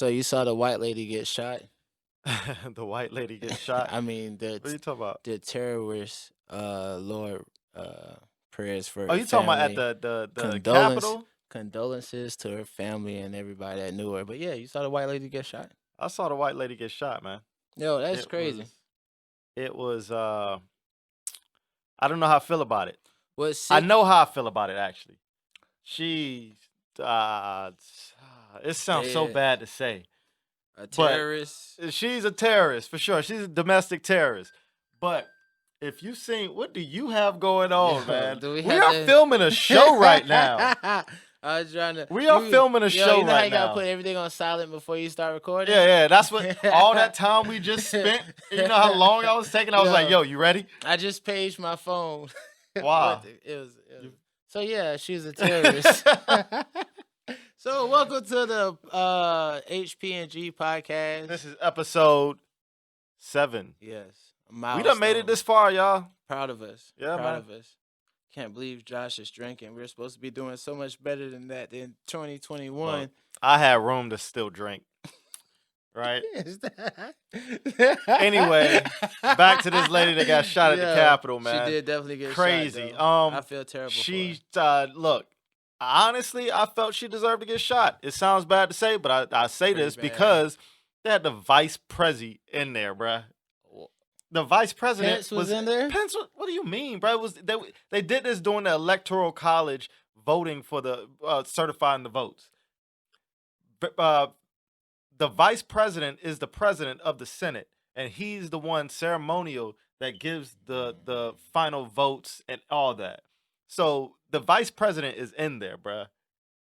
So you saw the white lady get shot? The white lady gets shot. I mean, What are you talking about? the terrorists, Lord, prayers for Oh, her you talking about at family. the Condolence, Capitol? condolences to her family and everybody that knew her. But yeah, you saw the white lady get shot. I saw the white lady get shot, man. Yo, that's It crazy. was I don't know how I feel about it. What's sick? I know how I feel about it actually. She it sounds so Yeah. bad to say. A But terrorist. she's a terrorist for sure. She's a domestic terrorist. But if you seen, what do you have going on, Yo, man? do we We have are to- filming a show right now. I was trying to. We are filming a show you know how right you gotta now. put everything on silent before you start recording? Yeah, that's what all that time we just spent. You know how long I was taking? I was like, yo, you ready? I just paged my phone. Wow. It was. So yeah, she's a terrorist. So welcome to the HP&G podcast. This is episode 7. Yes. We done made it this far, y'all. Proud of us. Yeah, Proud man. of us. Can't believe Josh is drinking. We're supposed to be doing so much better than that in 2021. Look, I had room to still drink. Right? Anyway, back to this lady that got shot at the Capitol, man. She did definitely get crazy. shot. I feel terrible. She look, honestly, I felt she deserved to get shot. It sounds bad to say, but I say this bad. because they had the vice president in there, bruh. The vice president Pence was in there? Pence, what do you mean, bro? They did this during the electoral college voting for the certifying the votes. The vice president is the president of the Senate, and he's the one ceremonial that gives the final votes and all that. So the vice president is in there, bruh.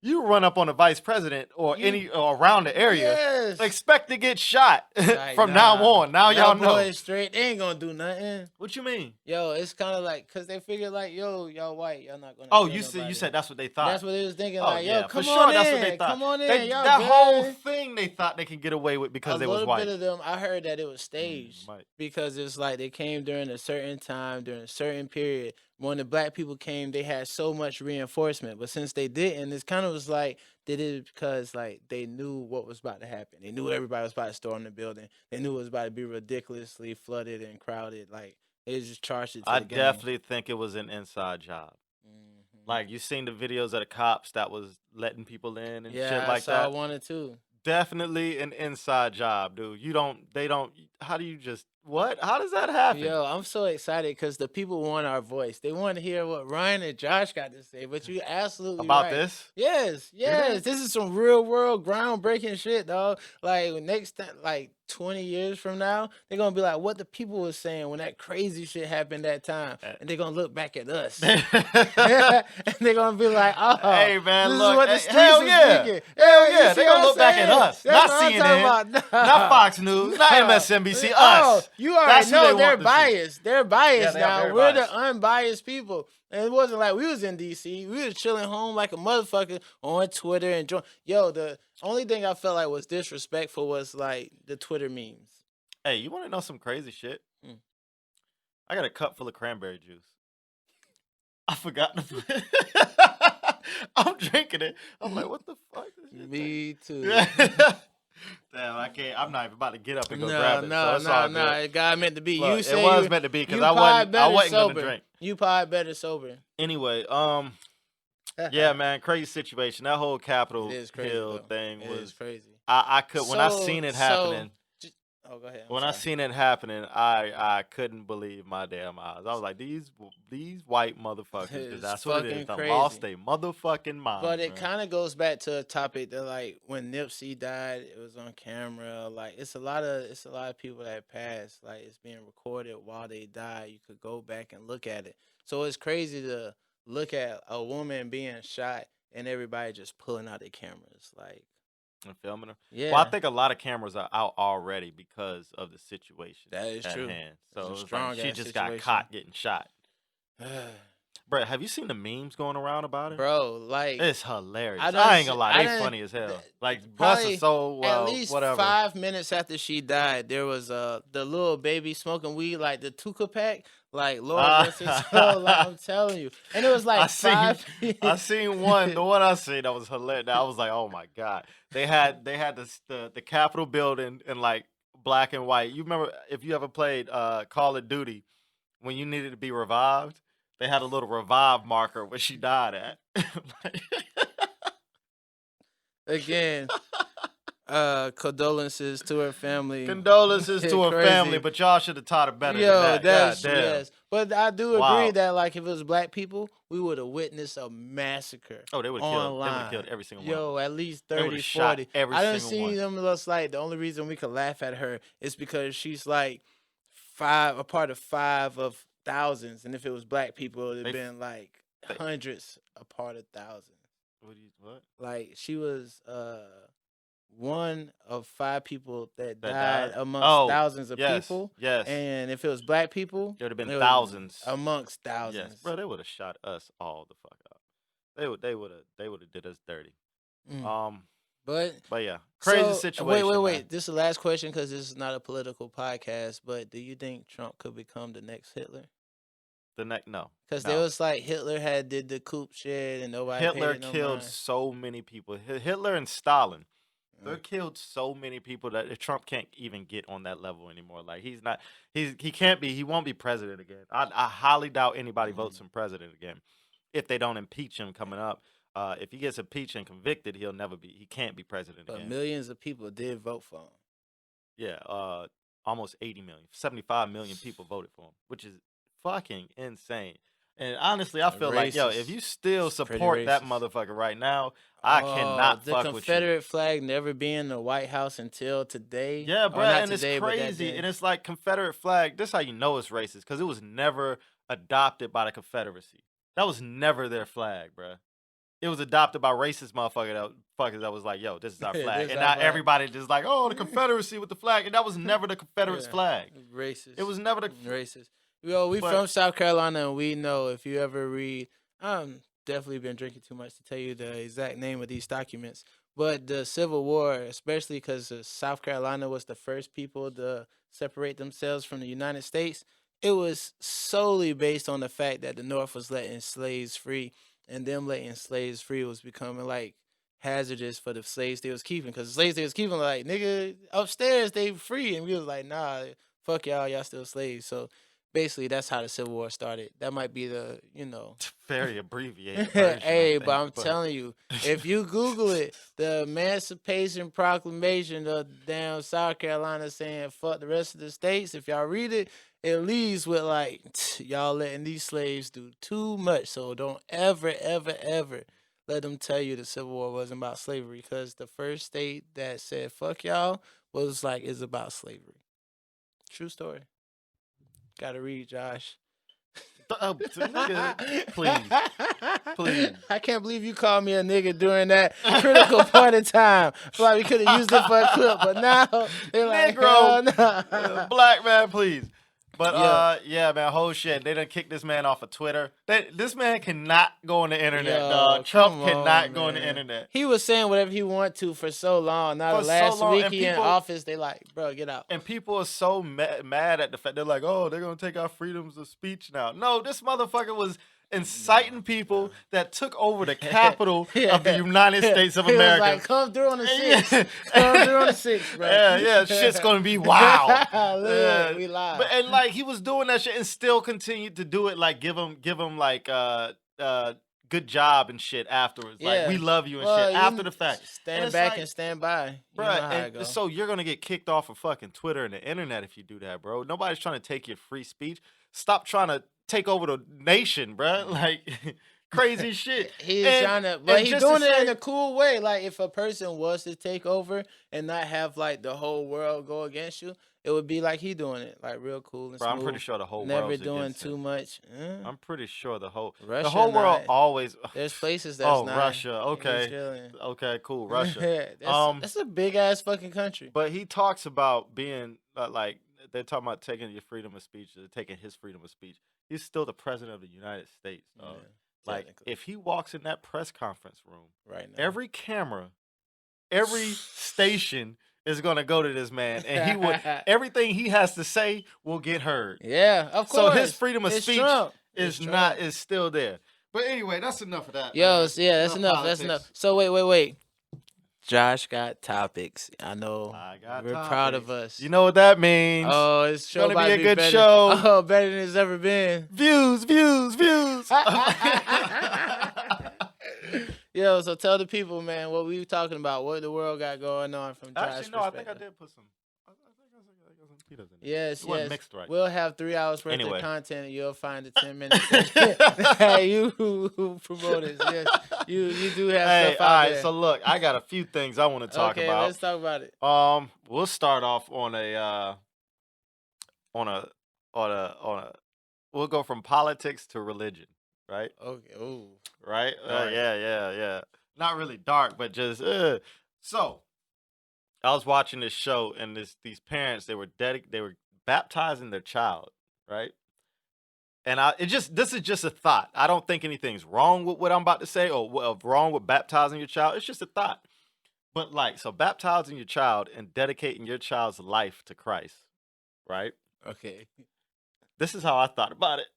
You run up on the vice president or around the area, expect to get shot from now on. Now y'all know. Boys straight, they ain't gonna do nothing. What you mean? Yo, it's kind of like, cause they figure like, yo, y'all white, y'all not gonna. Oh, you said that's what they thought. That's what they was thinking. Like, yo, come for on sure, in, that's what they thought. come on in. Y'all that good. whole thing they thought they could get away with because they was white. A little bit of them, I heard that it was staged because it's like they came during a certain time, during a certain period. When the black people came, they had so much reinforcement, but since they didn't, it's kind of was like they did it because like they knew what was about to happen. They knew everybody was about to storm the building. They knew it was about to be ridiculously flooded and crowded. Like they just charged it. I definitely think it was an inside job. Like you seen the videos of the cops that was letting people in and shit like that. I one or two. Definitely an inside job, dude. How do you just, what? How does that happen? Yo, I'm so excited because the people want our voice. They want to hear what Ryan and Josh got to say, but you absolutely about right. this? Yes. This is some real world groundbreaking shit, dog. Like next time, like 20 years from now, they're going to be like, what the people was saying when that crazy shit happened that time. And they're going to look back at us. And they're going to be like, oh, hey, man, this look, is what the streets hell was yeah. thinking. Hell yeah. They're going to look back at us. That's not CNN, not Fox News, not MSNBC, us. You already know they're biased. They're biased now. We're the unbiased people. And it wasn't like we was in D.C. We was chilling home like a motherfucker on Twitter and the only thing I felt like was disrespectful was like the Twitter memes. Hey, you want to know some crazy shit? I got a cup full of cranberry juice. I forgot to put it. I'm drinking it. I'm like, what the fuck? Me too. Damn, I can't. I'm not even about to get up and go grab it. No. It got meant to be. Look, you say it was meant to be because I wasn't gonna drink. You probably better sober. Anyway, yeah, man, crazy situation. That whole Capitol Hill thing was crazy. I could when I seen it happening. Go ahead. When I seen it happening, I couldn't believe my damn eyes. I was like, these white motherfuckers, that's what it is. They lost their motherfucking mind. But it kind of goes back to a topic that, like, when Nipsey died, it was on camera. Like, it's a lot of people that passed. Like, it's being recorded while they die. You could go back and look at it. So it's crazy to look at a woman being shot and everybody just pulling out their cameras, like. And filming them. Yeah. Well, I think a lot of cameras are out already because of the situation. That is true. Hand. So it's like she just got caught getting shot. Bro, have you seen the memes going around about it? Bro, like it's hilarious. I ain't gonna lie, they funny as hell. Like bless her soul. Well, at least whatever. 5 minutes after she died, there was the little baby smoking weed, like the Tuka pack. Like Lord rest his soul, like I'm telling you. And it was like I seen one. The one I seen that was hilarious. I was like, oh my god. They had the Capitol building in like black and white. You remember if you ever played Call of Duty when you needed to be revived? They had a little revive marker where she died at. Again, condolences to her family. Condolences to her family, but y'all should have taught her better than that. That's yes. But I do agree that like if it was black people, we would have witnessed a massacre. Oh, they would have killed every single one. Yo, at least 30, 40. I didn't see them just like the only reason we could laugh at her is because she's like a part of 5 of thousands, and if it was black people, it would have been like hundreds, a part of thousands. What? Like she was one of 5 people that died amongst thousands of people. Yes. And if it was black people, there would have been thousands amongst thousands. Yes, bro, they would have shot us all the fuck up. They would have did us dirty. But yeah, crazy situation. Wait. This is the last question because this is not a political podcast. But do you think Trump could become the next Hitler? No. Because there was like Hitler did the coup shit and nobody. Hitler killed so many people. Hitler and Stalin. They killed so many people that Trump can't even get on that level anymore. Like he won't be president again. I highly doubt anybody votes him president again if they don't impeach him coming up. If he gets impeached and convicted, he can't be president again. But millions of people did vote for him. Yeah, almost 80 million, 75 million people voted for him, which is fucking insane. And honestly, I feel like, if you still support that motherfucker right now, I cannot fuck with you. The Confederate flag never being in the White House until today. Yeah, bro, and it's crazy. And it's like Confederate flag. This is how you know it's racist, because it was never adopted by the Confederacy. That was never their flag, bro. It was adopted by racist motherfuckers that was like, yo, this is our flag. And now everybody just like, oh, the Confederacy with the flag. And that was never the Confederates' flag. Racist. It was never the... Racist. Yo, from South Carolina, and we know if you ever read, definitely been drinking too much to tell you the exact name of these documents, but the Civil War, especially because South Carolina was the first people to separate themselves from the United States, it was solely based on the fact that the North was letting slaves free, and them letting slaves free was becoming like hazardous for the slaves they was keeping, because the slaves they was keeping like, nigga, upstairs they free, and we was like, nah, fuck y'all still slaves. So basically, that's how the Civil War started. That might be the, very abbreviated version. Hey, but I'm telling you, if you Google it, the Emancipation Proclamation of damn South Carolina saying fuck the rest of the states, if y'all read it, it leaves with like, y'all letting these slaves do too much. So don't ever, ever, ever let them tell you the Civil War wasn't about slavery, because the first state that said fuck y'all was like, is about slavery. True story. Gotta read, Josh. Nigga, please. I can't believe you called me a nigga during that critical point in time. Like we could have used it for a clip, but now they're like, Negro, black man, please. But yeah, man, whole shit. They done kicked this man off of Twitter. This man cannot go on the internet, dog. Trump cannot go on the internet. He was saying whatever he want to for so long. Now the last week he in office, they like, bro, get out. And people are so mad at the fact. They're like, oh, they're gonna take our freedoms of speech now. No, this motherfucker was inciting people that took over the capital of the United States of America. He was like, come through on the 6th. Come through on the 6th, bro. Yeah, shit's gonna be wild. We live. And like he was doing that shit and still continued to do it. Like give him like good job and shit afterwards. Like we love you and shit after the fact. Stand back and stand by. Bro, and so you're gonna get kicked off of fucking Twitter and the internet if you do that, bro. Nobody's trying to take your free speech. Stop trying to take over the nation, bro. Like crazy shit. He's trying to, but he's doing it in a cool way. Like if a person was to take over and not have like the whole world go against you, it would be like he doing it, like real cool and smooth. I'm pretty sure the whole never world's doing too much. I'm pretty sure the whole world always. There's places that's not. Russia. Okay, cool. Russia. That's a big ass fucking country. But he talks about being like they're talking about taking your freedom of speech, they're taking his freedom of speech. He's still the president of the United States. Like, if he walks in that press conference room right now, every camera, every station is gonna go to this man, and he would everything he has to say will get heard. Yeah, of course. So his freedom of speech Trump. is still there. But anyway, that's enough of that. Yo, yeah, that's enough. Politics. That's enough. So wait. Josh got topics. I know. We're proud of us. You know what that means? Oh, it's gonna be a good show. Oh, better than it's ever been. Views. Yo, so tell the people, man, what we were talking about, what the world got going on from Josh's Actually, no, I think I did put some. I think I got some peanuts in there. Yes, it wasn't mixed right. We'll have 3 hours worth Anyway. of content, and you'll find the 10 minutes. Hey, you who promote it. Yes, you do have stuff out there. So look, I got a few things I want to talk about. Okay, let's talk about it. We'll start off on we'll go from politics to religion, right? Okay. Oh. Right? Dark. Yeah. Not really dark, but just So, I was watching this show, and these parents, they were baptizing their child, right? And this is just a thought. I don't think anything's wrong with what I'm about to say, or wrong with baptizing your child. It's just a thought. But so baptizing your child and dedicating your child's life to Christ, right? Okay. This is how I thought about it.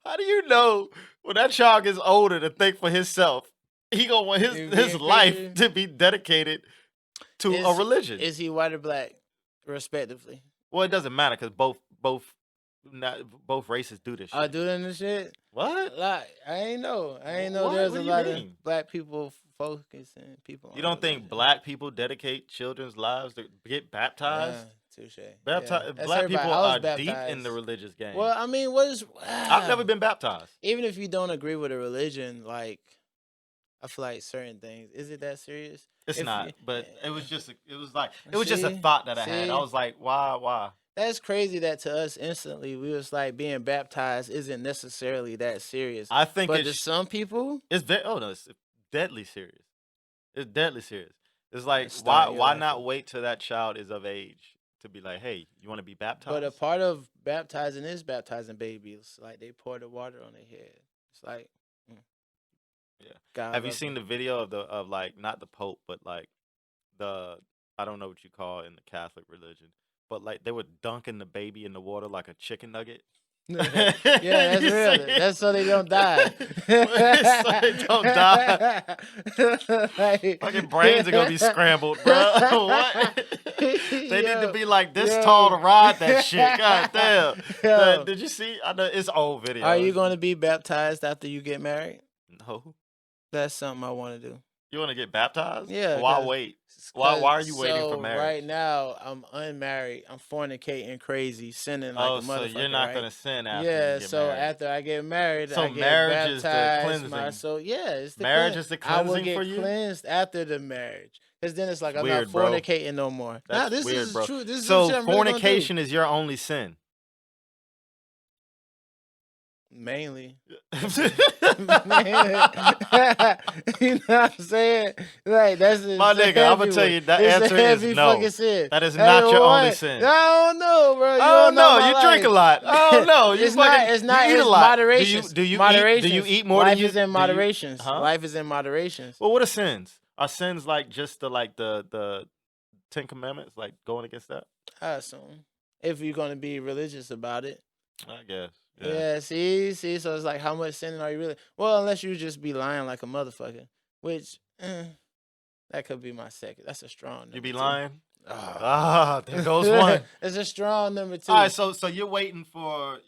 How do you know when that child gets older to think for himself, he gonna want his life to be dedicated to a religion? Is he white or black, respectively? Well, it doesn't matter because both races do this shit. I do this shit. What? Like, I ain't know. What? There's What a do you lot mean? of black people focusing people. You don't think black people dedicate children's lives to get baptized? Touche. Black people are deep in the religious game. Well, I mean, I've never been baptized. Even if you don't agree with a religion, like, I feel like certain things. Is it that serious? It's not, but it was just a thought that I had. I was like, why? That's crazy that to us instantly we was like being baptized isn't necessarily that serious. I think, but to some people, it's it's deadly serious. It's deadly serious. It's like why not wait till that child is of age to be like, hey, you want to be baptized? But a part of baptizing is baptizing babies. Like they pour the water on their head. It's like, yeah. God, have you seen the video of like not the Pope, but like I don't know what you call it in the Catholic religion, but like they were dunking the baby in the water like a chicken nugget. Yeah, that's real. That's so they don't die. So they don't die. Fucking brains are gonna be scrambled, bro. What? They need to be like this tall to ride that shit. God damn. Did you see? I know it's old video. Are you going to be baptized after you get married? No. That's something I want to do. You want to get baptized? Yeah. Why wait? Why are you waiting for marriage? Right now, I'm unmarried. I'm fornicating crazy, sinning like a motherfucker. So you're not going to sin after you get married. After I get married, so I get marriage is the baptized. cleansing. It's the marriage is the cleansing for you? I will get cleansed after the marriage. Because then it's like I'm weird, not fornicating no more. That's this weird, is bro. true. This so is fornication is your only sin? Mainly. You know what I'm saying? Like that's my nigga. I'm gonna tell you that answer is no. That is not your only sin. I don't know, bro. I don't know. You drink a lot. I don't know. It's not. You eat a lot. Moderation. Do you eat more than you? Life is in moderation. Life is in moderation. Well, what are sins? Are sins like just the 10 Commandments, like going against that? I assume if you're gonna be religious about it. I guess. Yeah, see, so it's like, how much sinning are you really? Well, unless you just be lying like a motherfucker, which that could be my second. That's a strong number. You be lying? There goes one. It's a strong number 2. All right, so you're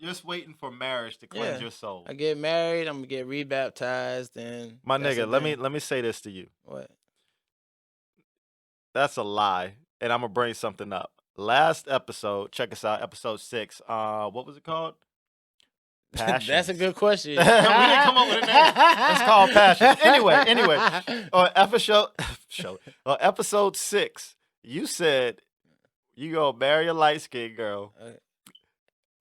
just waiting for marriage to cleanse your soul. I get married, I'm gonna get rebaptized, and my nigga, let me say this to you. What? That's a lie, and I'm gonna bring something up. Last episode, check us out, episode 6. What was it called? Passions. That's a good question. We didn't come up with a name. It's called Passions. Anyway, episode 6, you said you gonna marry a light skinned girl,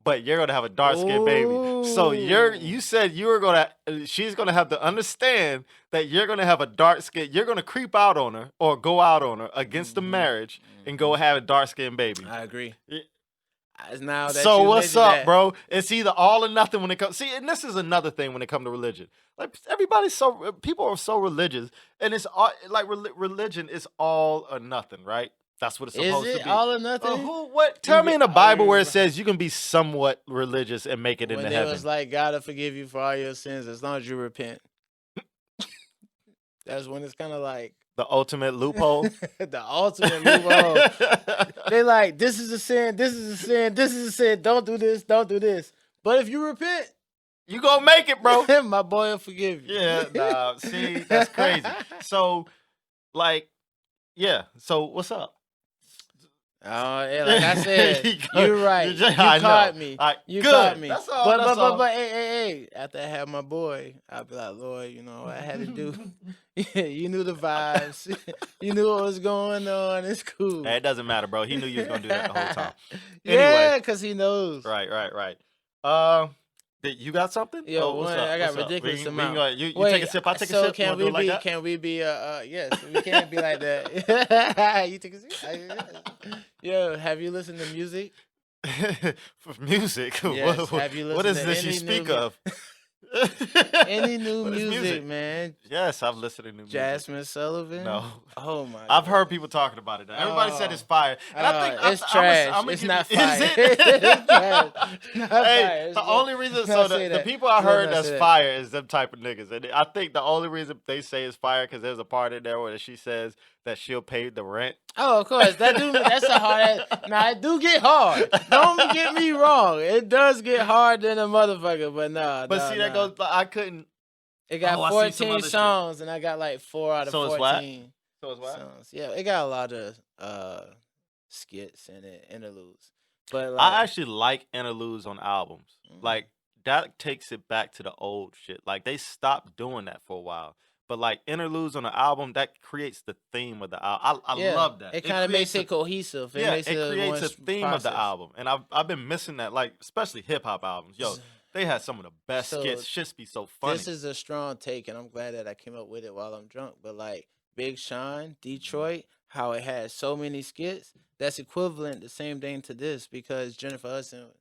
but you're gonna have a dark skinned baby. So you said you were gonna. She's gonna have to understand that you're gonna have a dark skin. You're gonna creep out on her or go out on her against the marriage and go have a dark skinned baby. I agree. Now that so what's up, bro? It's either all or nothing when it comes. See, and this is another thing when it comes to religion. Like people are so religious, and it's all, like religion is all or nothing, right? That's what it's supposed to be. All or nothing? What? Tell me in the Bible where it says you can be somewhat religious and make it into heaven. It was like, God will forgive you for all your sins as long as you repent. That's when it's kind of like the ultimate loophole. The ultimate loophole. They like, this is a sin, this is a sin, this is a sin. Don't do this, don't do this. But if you repent, you gonna make it, bro. My boy will forgive you. Yeah, nah, see, that's crazy. So, like, yeah. So, what's up? Oh, yeah, like I said, you're right. You caught me. You caught me. That's all. But, hey. After I had my boy, I'd be like, Lord, you know what I had to do. You knew the vibes. You knew what was going on. It's cool. Hey, it doesn't matter, bro. He knew you was gonna do that the whole time. Anyway, yeah, because he knows. Right. You got something? Yo, I got ridiculous amount. You take a sip. I take a sip. Can we be? Can we be? Yes, we can't be like that. You take a sip. Yo, have you listened to music? Music? Yes. Have you listened what is to this you speak of? Any new music, man? Yes, I've listened to new music. Jazmine Sullivan? No. Oh my! I've heard people talking about it. Everybody said it's fire, and I think it's trash. It's not fire. Is it? Hey, the only reason the people I heard that's fire is them type of niggas, and I think the only reason they say it's fire because there's a part in there where she says that she'll pay the rent. Oh, of course. That's a hard. Now it do get hard. Don't get me wrong. It does get hard than a motherfucker, but nah. But see, that goes. I couldn't. It got 14 songs, and I got like 4 out of 14. So it's what? Songs. Yeah, it got a lot of skits in it, interludes. But I actually like interludes on albums. Like that takes it back to the old shit. Like they stopped doing that for a while. But like interludes on the album, that creates the theme of the album. I love that. It kind of makes it cohesive. It creates a theme of the album, and I've been missing that. Like especially hip hop albums, yo, they had some of the best skits. Shits be so funny. This is a strong take, and I'm glad that I came up with it while I'm drunk. But like Big Sean, Detroit, how it has so many skits, that's equivalent, the same thing to this because Jazmine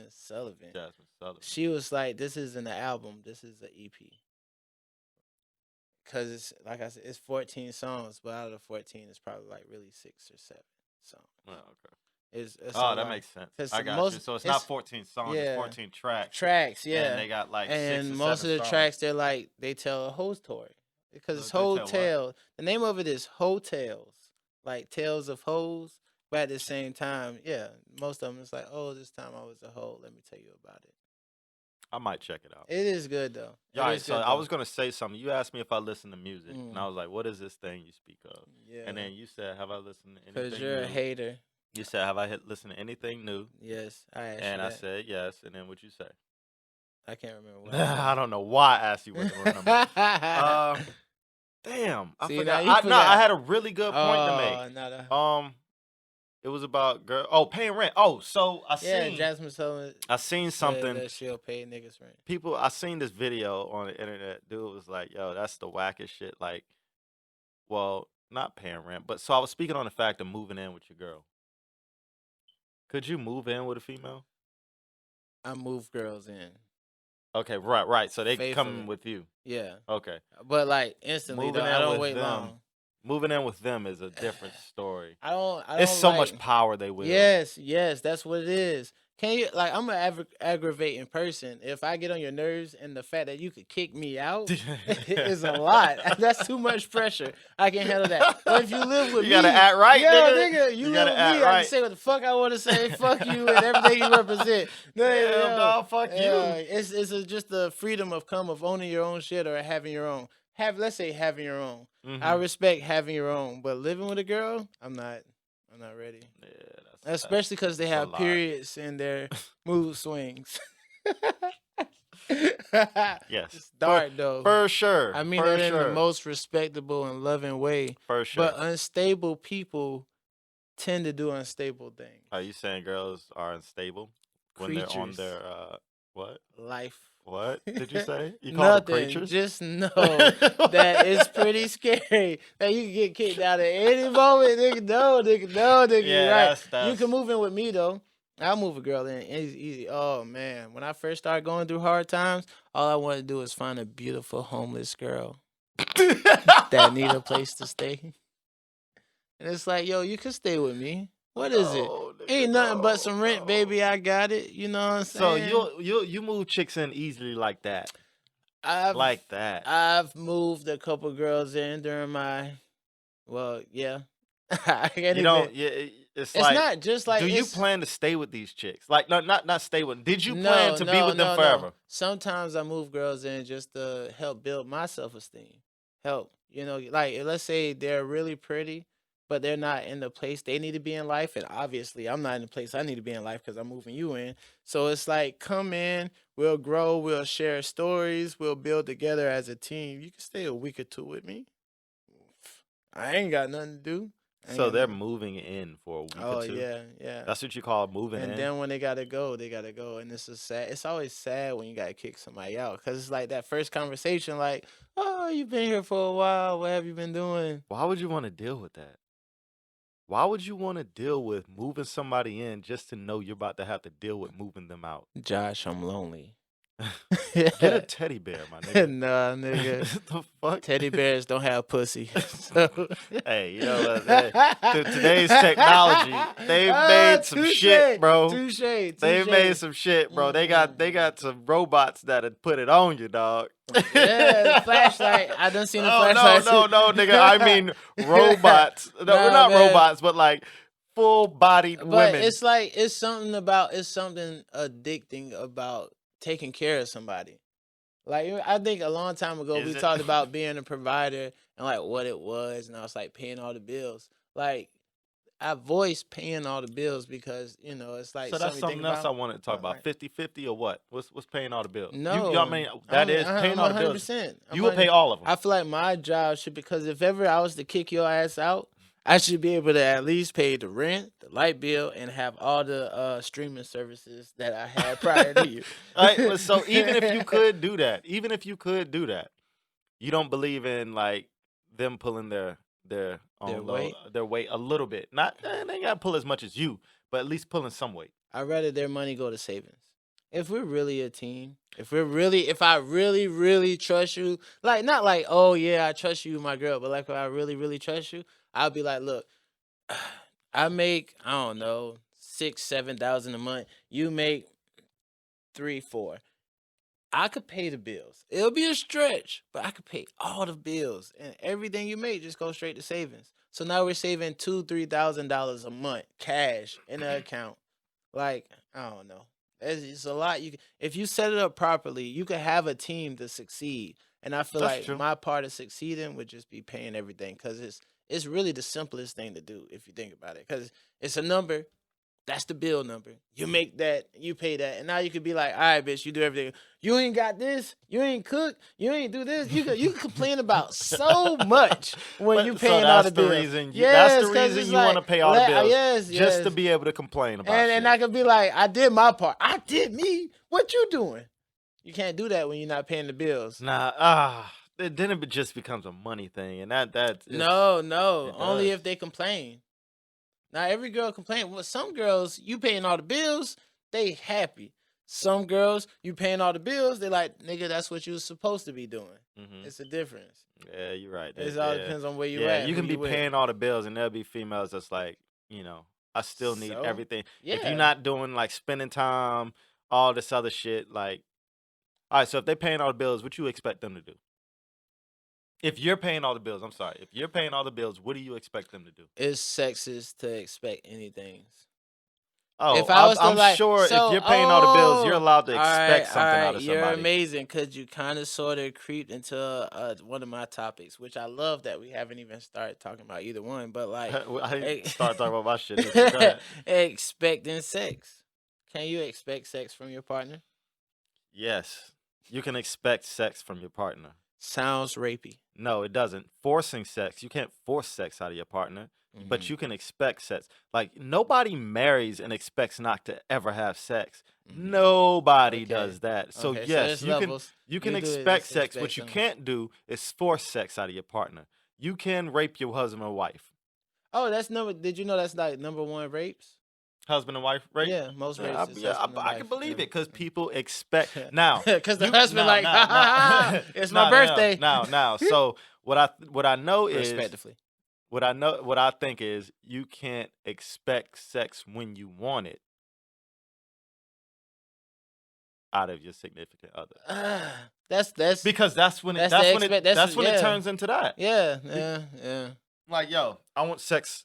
Sullivan. She was like, this isn't an album, this is an EP. Because it's, like I said, it's 14 songs, but out of the 14, it's probably like really 6 or 7 songs. Oh, okay. It's that makes sense. I got you. So it's not 14 songs, it's 14 tracks. Tracks, yeah. And they got like and 6 or most 7 of the songs. tracks, they're like, they tell a whole story. Because it's Hotel. The name of it is Hotels. Like Tales of Hoes. But at the same time, yeah, most of them is like, oh, this time I was a hoe. Let me tell you about it. I might check it out. It is good though. All right, so I was gonna say something. You asked me if I listen to music, and I was like, "What is this thing you speak of?" Yeah. And then you said, "Have I listened to anything?" Because you're a hater. You said, "Have I listened to anything new?" Yes, I asked and you I said yes. And then what'd you say? I can't remember what. I don't know why I asked you what to remember. Damn, I forgot. I had a really good point to make. It was about paying rent. Oh, so I seen Jazmine Sullivan. I seen something that she'll pay niggas rent. I seen this video on the internet. Dude was like, "Yo, that's the wackest shit." Like, well, not paying rent, but so I was speaking on the fact of moving in with your girl. Could you move in with a female? I move girls in. Okay, right. So they come with you. Yeah. Okay. But like instantly, though, I don't wait long. Moving in with them is a different story. I don't it's so much power they wield. Yes, that's what it is. Can you I'm an aggravating person. If I get on your nerves and the fact that you could kick me out is a lot. That's too much pressure. I can handle that. But if you live with me, you gotta act right, nigga. You live with me, I can say what the fuck I want to say. Fuck you and everything you represent. Dog, fuck you. It's just the freedom of owning your own shit or having your own. Let's say having your own. Mm-hmm. I respect having your own, but living with a girl, I'm not ready. Yeah, especially because they have periods in their mood swings. Yes, it's dark though. For sure. I mean that in the most respectable and loving way. For sure. But unstable people tend to do unstable things. Are you saying girls are unstable when they're on Creatures. their what? Life. What did you say? You call them Nothing. creatures? Just know that it's pretty scary that you can get kicked out at any moment. Nigga, no, Yeah, you're right. You that's can move in with me though. I'll move a girl in. It's easy. Oh man, when I first started going through hard times, all I wanted to do was find a beautiful homeless girl that need a place to stay. And it's like, yo, you can stay with me. What is it? No, nigga, Ain't nothing but some rent, no. baby. I got it. You know what I'm So saying? you move chicks in easily like that. I've I've moved a couple girls in during my yeah. I can't You don't. even. Yeah, It's like. not just like. Do you It's plan to stay with these chicks? Like, not stay with. Did you plan no, to be no, with them no, forever? no. Sometimes I move girls in just to help build my self esteem. Help, like let's say they're really pretty, but they're not in the place they need to be in life, and obviously I'm not in the place I need to be in life because I'm moving you in. So it's like, come in, we'll grow, we'll share stories, we'll build together as a team. You can stay a week or two with me. I ain't got nothing to do. So they're moving in for a week Oh or two. yeah. That's what you call moving in. And then when they gotta go, and this is sad. It's always sad when you gotta kick somebody out because it's like that first conversation, like, "Oh, you've been here for a while. What have you been doing?" Why would you want to deal with that? Why would you want to deal with moving somebody in just to know you're about to have to deal with moving them out? Josh, I'm lonely. Get a teddy bear, my nigga. Nah, nigga. The fuck? Teddy bears don't have pussy. So. Hey, you know what? Today's technology, they've made some shit, bro. Touche. They've made some shit, bro. They got some robots that'll put it on you, dog. Yeah, the flashlight. I done seen the flashlight. No, nigga. I mean robots. No, Nah, not man. robots, but like full-bodied But women. it's like it's something addicting about taking care of somebody. Like I think a long time ago we talked about being a provider and like what it was, and I was like paying all the bills. Like I voiced paying all the bills because it's like So that's something else I wanted to talk about. Right. 50-50 or what? What's paying all the bills? No, I mean that is paying all the bills. 100%. You will pay all of them. I feel like my job should, because if ever I was to kick your ass out, I should be able to at least pay the rent, the light bill, and have all the streaming services that I had prior to you. Right, so even if you could do that, you don't believe in like them pulling their weight a little bit. Not they ain't gotta pull as much as you, but at least pulling some weight. I'd rather their money go to savings. If we're really a team, if I really, really trust you, like not like, oh yeah, I trust you, my girl, but like if I really, really trust you, I'll be like, look, I make, I don't know, 6,000-7,000 a month. You make 3,000-4,000. I could pay the bills. It'll be a stretch, but I could pay all the bills, and everything you make just go straight to savings. So now we're saving $2,000-3,000 a month cash in the account. Like, I don't know. It's a lot. If you set it up properly, you could have a team to succeed. And I feel That's like true. my part of succeeding would just be paying everything, because it's really the simplest thing to do if you think about it, because it's a number. That's the bill number. You make that, you pay that, and now you could be like, all right, bitch, you do everything. You ain't got this. You ain't cook. You ain't do this. You can complain about so much when you paying all the bills. That's the reason you want to pay all the bills. Yes, just to be able to complain about and shit. And I could be like, I did my part. I did me. What you doing? You can't do that when you're not paying the bills. Nah, then it just becomes a money thing, and that's no. Only if they complain. Now, every girl complain. Well, some girls, you paying all the bills, they happy. Some girls, you paying all the bills, they like, nigga, that's what you was supposed to be doing. Mm-hmm. It's a difference. Yeah, you're right. It all depends on where you at. You can be paying all the bills, and there'll be females that's like, I still need everything. Yeah. If you're not doing, like, spending time, all this other shit, like, all right, so if they're paying all the bills, what you expect them to do? If you're paying all the bills, what do you expect them to do? It's sexist to expect anything. Oh, I'm sure if you're paying all the bills, you're allowed to expect something out of somebody. You're amazing, because you kind of sort of creeped into one of my topics, which I love that we haven't even started talking about either one. But like, I didn't start talking about my shit. Expecting sex. Can you expect sex from your partner? Yes, you can expect sex from your partner. Sounds rapey. No, it doesn't. Forcing sex. You can't force sex out of your partner. but you can expect sex. Like, nobody marries and expects not to ever have sex. Nobody does that. So Okay, so yes, there's levels. you can You do expect sex. expect What you them. can't do is force sex out of your partner. You can rape your husband or wife. Oh, that's number. Did you know that's like number one rapes? Husband and wife rape? Yeah, most rapes is husband and I wife. can believe Yeah. it because people expect now. Because the you- husband now, like, now, ha, ha, ha, now, it's now, my birthday. Now. So what I know is Respectively. what I think is you can't expect sex when you want it out of your significant other. That's Because that's when it turns into that. Yeah. Like, yo, I want sex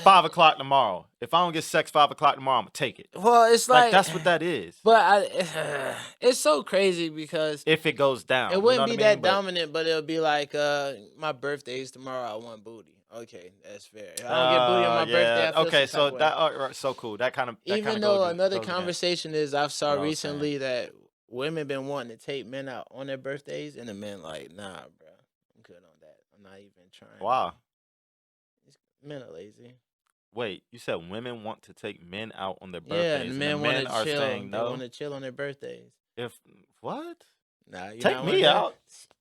5 o'clock tomorrow. If I don't get sex 5 o'clock tomorrow, I'm gonna take it. Well, it's like that's what that is. But it's so crazy because If it goes down, it wouldn't you know be what I mean? that dominant, but it'll be like, my birthday's tomorrow. I want booty. Okay, that's fair. If I don't get booty on my birthday, I feel okay, some so type of that way. so cool. That kind of Even though another goes against conversation is I've saw what I was saying. recently that women been wanting to take men out on their birthdays, and the men like, nah, bro, I'm good on that. I'm not even trying. Wow. Men are lazy. Wait, you said women want to take men out on their Yeah, birthdays, and and the men are chill. saying They no. want to chill on their birthdays. What? Nah, you Take me out.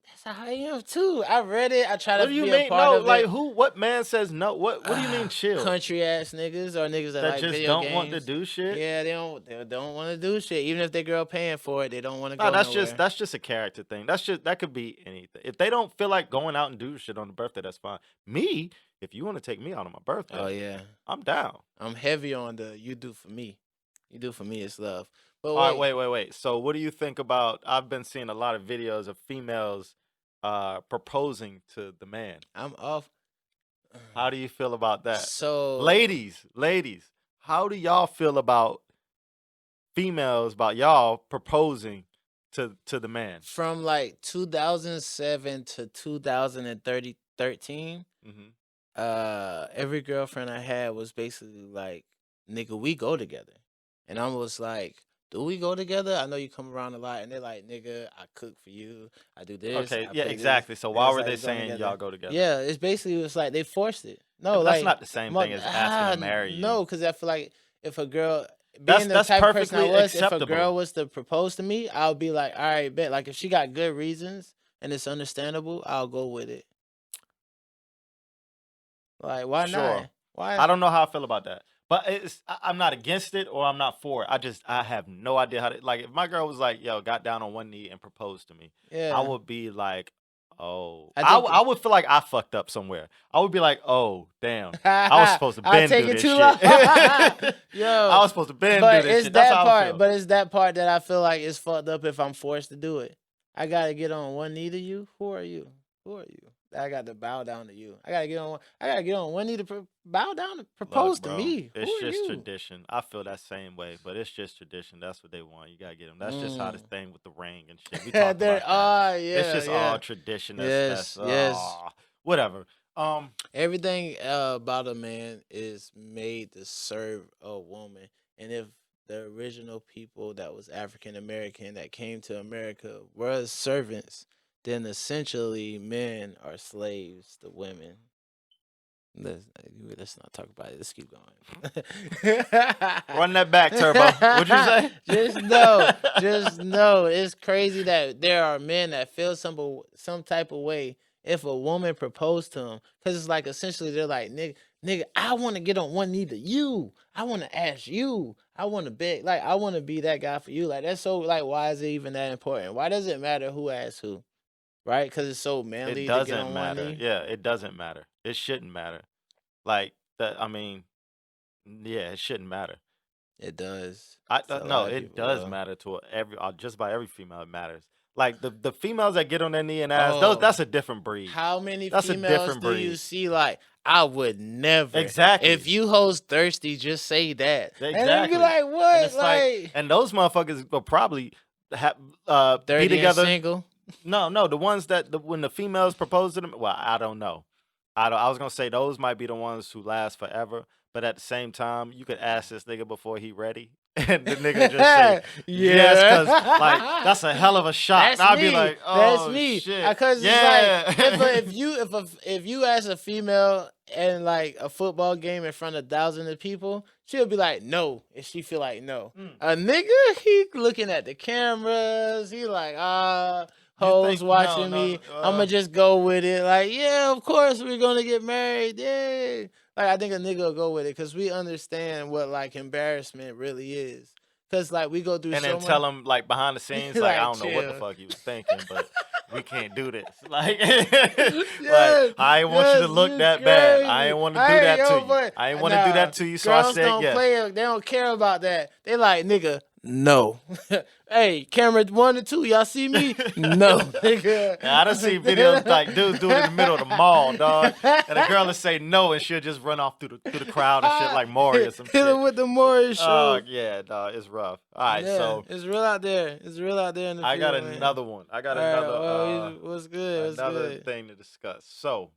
That's how I am too. I read it. I try to What do you be mean? a part No, of like it. who? What man says no? What do you mean chill? Country ass niggas or niggas that like just video don't games. want to do shit. Yeah, they don't want to do shit. Even if their girl paying for it, they don't want to go No, nowhere. that's just a character thing. That could be anything. If they don't feel like going out and do shit on the birthday, that's fine. Me, if you want to take me out on my birthday, Oh yeah, I'm down. I'm heavy on the you do for me. You do for me, it's love. But All right, wait. So what do you think about? I've been seeing a lot of videos of females proposing to the man. I'm off. How do you feel about that? So ladies, how do y'all feel about females, about y'all proposing to the man? From like 2007 to 2013, every girlfriend I had was basically like, nigga, we go together. And I was like, do we go together? I know you come around a lot. And they're like, nigga, I cook for you. I do this. Okay, I yeah, pay exactly. this. So And why it's were like they we going saying together. y'all go together? Yeah, it's basically, it's like they forced it. No, But like that's not the same thing as asking to marry you. No, because I feel like if a girl, being the That's type of person I perfectly was, if a girl acceptable. was to propose to me, I'll be like, all right, bet. Like if she got good reasons and it's understandable, I'll go with it. Like why Sure. not? Why? I don't know how I feel about that. But I'm not against it or I'm not for it. I have no idea how to, like, if my girl was like, yo, got down on one knee and proposed to me, Yeah. I would be like, oh, I would feel like I fucked up somewhere. I would be like, oh, damn, I was supposed to bend do this shit. Yo, I was supposed to bend but do this it's shit. That's that how I part. feel. But it's that part that I feel like it's fucked up if I'm forced to do it. I gotta get on one knee to you. Who are you? Who are you? I got to bow down to you. I gotta get on one knee to bow down to propose Look, bro, to me. It's Who are just you? tradition. I feel that same way, but it's just tradition. That's what they want. You gotta get them. That's just how this thing with the ring and shit. We talked about that. Yeah, It's just all tradition. That's whatever. Everything about a man is made to serve a woman, and if the original people that was African American that came to America were servants, then essentially men are slaves to women. Let's not talk about it. Let's keep going. Run that back, Turbo. What'd you say? Just know, it's crazy that there are men that feel some type of way if a woman proposed to them, because it's like essentially they're like, nigga, I want to get on one knee to you. I want to ask you. I want to beg, like I want to be that guy for you. Like that's so like, why is it even that important? Why does it matter who asks who? Right? Because it's so manly. It to get doesn't on matter. One knee. Yeah, it doesn't matter. It shouldn't matter. Like that. I mean, yeah, it shouldn't matter. It does. No, it does matter to just about every female. It matters. Like the females that get on their knee and ask, that's a different breed. How many females do you see? Like, I would never. Exactly. If you hoes thirsty, just say that. Exactly. And then be like, what? And and those motherfuckers will probably have be together. Single. No, the ones that when the females propose to them. Well, I don't know. I was gonna say those might be the ones who last forever, but at the same time, you could ask this nigga before he ready, and the nigga just say yes, cause like that's a hell of a shot. That's I'd me. be like, That's oh me. shit, Because yeah. it's like if you ask a female in like a football game in front of thousands of people, she'll be like no, and she feel like no. A nigga, he looking at the cameras. He like hoes watching me. I'ma just go with it. Like yeah, of course we're gonna get married. Yeah. Like I think a nigga will go with it because we understand what like embarrassment really is. Cause like we go through and so then tell him like behind the scenes, like I don't know what the fuck he was thinking, but we can't do this. Like, like I ain't want you to look that bad. I ain't want to do that to you. I ain't want to do that to you. So I said don't yes. Play it. They don't care about that. They like nigga. No. Hey, camera 1 and 2, y'all see me? No, nigga. I done seen videos like dudes do it in the middle of the mall, dog. And the girl will say no, and she'll just run off through the crowd and shit like Maury or some shit. Hit him with the Maury show. Oh yeah, dog, it's rough. All right, yeah, so it's real out there. It's real out there in the I field, got man. another one. I got All right, another. well, what's good? Another thing to discuss. So,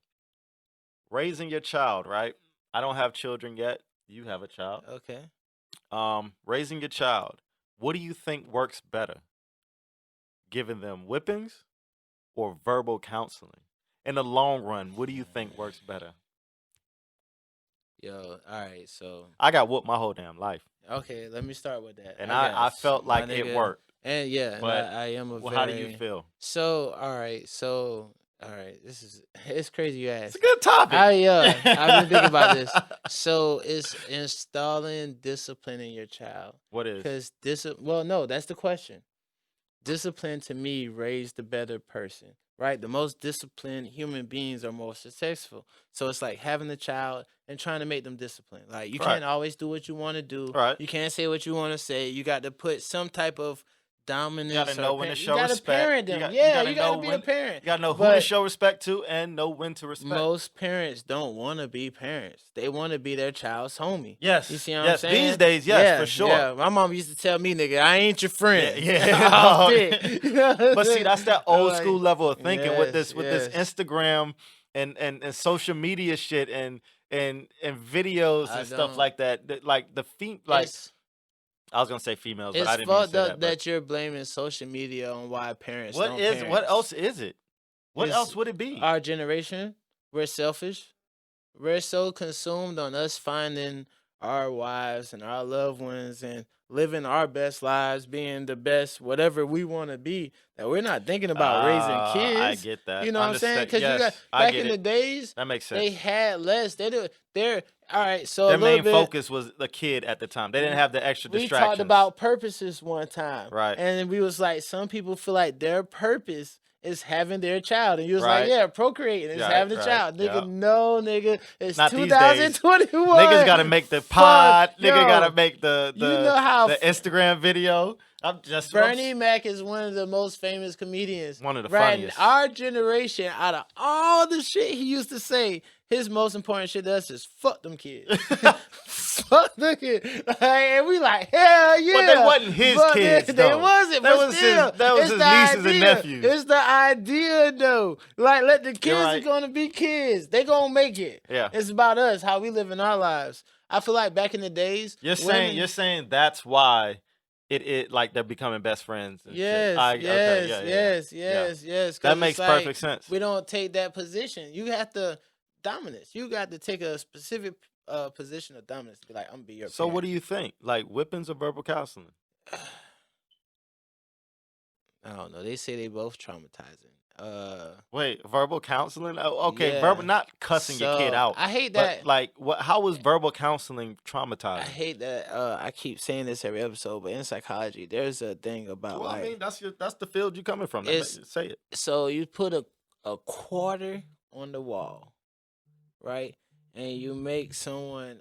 raising your child, right? I don't have children yet. You have a child. Okay. Raising your child. What do you think works better? Giving them whippings or verbal counseling? In the long run, what do you think works better? Yo, all right, so I got whooped my whole damn life. Okay, let me start with that. And I felt like it worked. And yeah, but I am a how do you feel? So, all right, it's crazy you ask. It's a good topic. I've been thinking about this. So it's installing discipline in your child. What is? Because well, no, that's the question. Discipline to me raised the better person, right? The most disciplined human beings are more successful. So it's like having a child and trying to make them disciplined. Like you can't always do what you want to do. Right. You can't say what you want to say. You got to put some type of dominance. You gotta know when to show respect. You gotta parent them. You gotta be a parent. You gotta know who to show respect to and know when to respect. Most parents don't want to be parents. They want to be their child's homie. Yes. You see what I'm saying? These days, yes, for sure. Yeah. My mom used to tell me, nigga, I ain't your friend. Yeah. But see, that's that old school level of thinking with this Instagram and social media shit and videos and stuff like that. Like I was gonna say females, but I didn't mean to say that. That you're blaming social media on why parents don't parent. What else is it? What else would it be? Our generation, we're selfish. We're so consumed on us finding our wives and our loved ones and living our best lives, being the best, whatever we want to be, that we're not thinking about raising kids. I get that. You know what I'm saying? Because you got back in the days, that makes sense. They had less. They're all right. So their main focus was the kid at the time. They didn't have the extra distractions. We talked about purposes one time, right? And we was like, some people feel like their purpose is having their child, and you was like, yeah, procreating is having a child. Nigga, no, nigga, it's not 2021. Niggas gotta make the pod. Nigga gotta make the Instagram video. Bernie Mac is one of the most famous comedians. One of the funniest. In our generation, out of all the shit he used to say, his most important shit to us is fuck them kids. Fuck them kids. And we like, hell yeah. But they wasn't his kids, though. They wasn't, but still. That was his nieces and nephews. It's the idea, though. Like, let the kids are going to be kids. They going to make it. Yeah. It's about us, how we live in our lives. I feel like back in the days. You're saying that's why it like they're becoming best friends. And yes. That makes perfect sense. We don't take that position. You have to dominance. You got to take a specific position of dominance to be like, I'm gonna be your So parent. what do you think? Like whippings or verbal counseling? I don't know. They say they both traumatizing. Wait, verbal counseling? Okay, verbal, not cussing your kid out. I hate that. But like, how was verbal counseling traumatizing? I hate that. I keep saying this every episode, but in psychology, there's a thing about. Well, I mean, that's the field you're coming from. Say it. So you put a quarter on the wall, right? And you make someone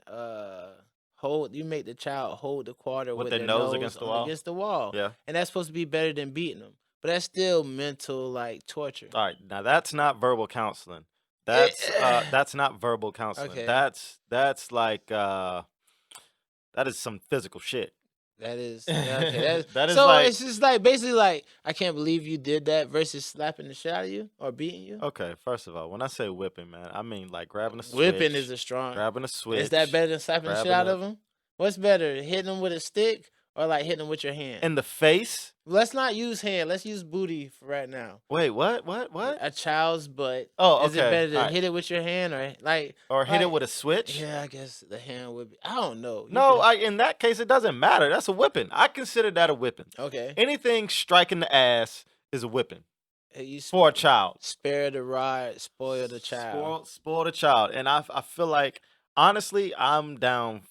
you make the child hold the quarter with their nose against the wall. Yeah. And that's supposed to be better than beating them. But that's still mental like torture. All right. Now that's not verbal counseling. That's not verbal counseling. Okay. That's like that is some physical shit. That is okay. That is So like it's just like basically like I can't believe you did that versus slapping the shit out of you or beating you. okay. First of all, when I say whipping, man, I mean like grabbing a Whipping is switch, a strong. grabbing a Is that switch, better than slapping the shit grabbing out a of him? What's better, hitting him with a stick or like hitting him with your hand? in the face. Let's not use hand. Let's use booty for right now. Wait, what? A child's butt. Oh, Is it okay. better to All right. hit it with your hand or like Or hit it with a switch? Yeah, I guess the hand would be. I don't know. No, in that case, it doesn't matter. That's a whipping. I consider that a whipping. Okay. Anything striking the ass is a whipping You for a child. spare the rod, spoil the child. Spoil the child. And I feel like, honestly, I'm down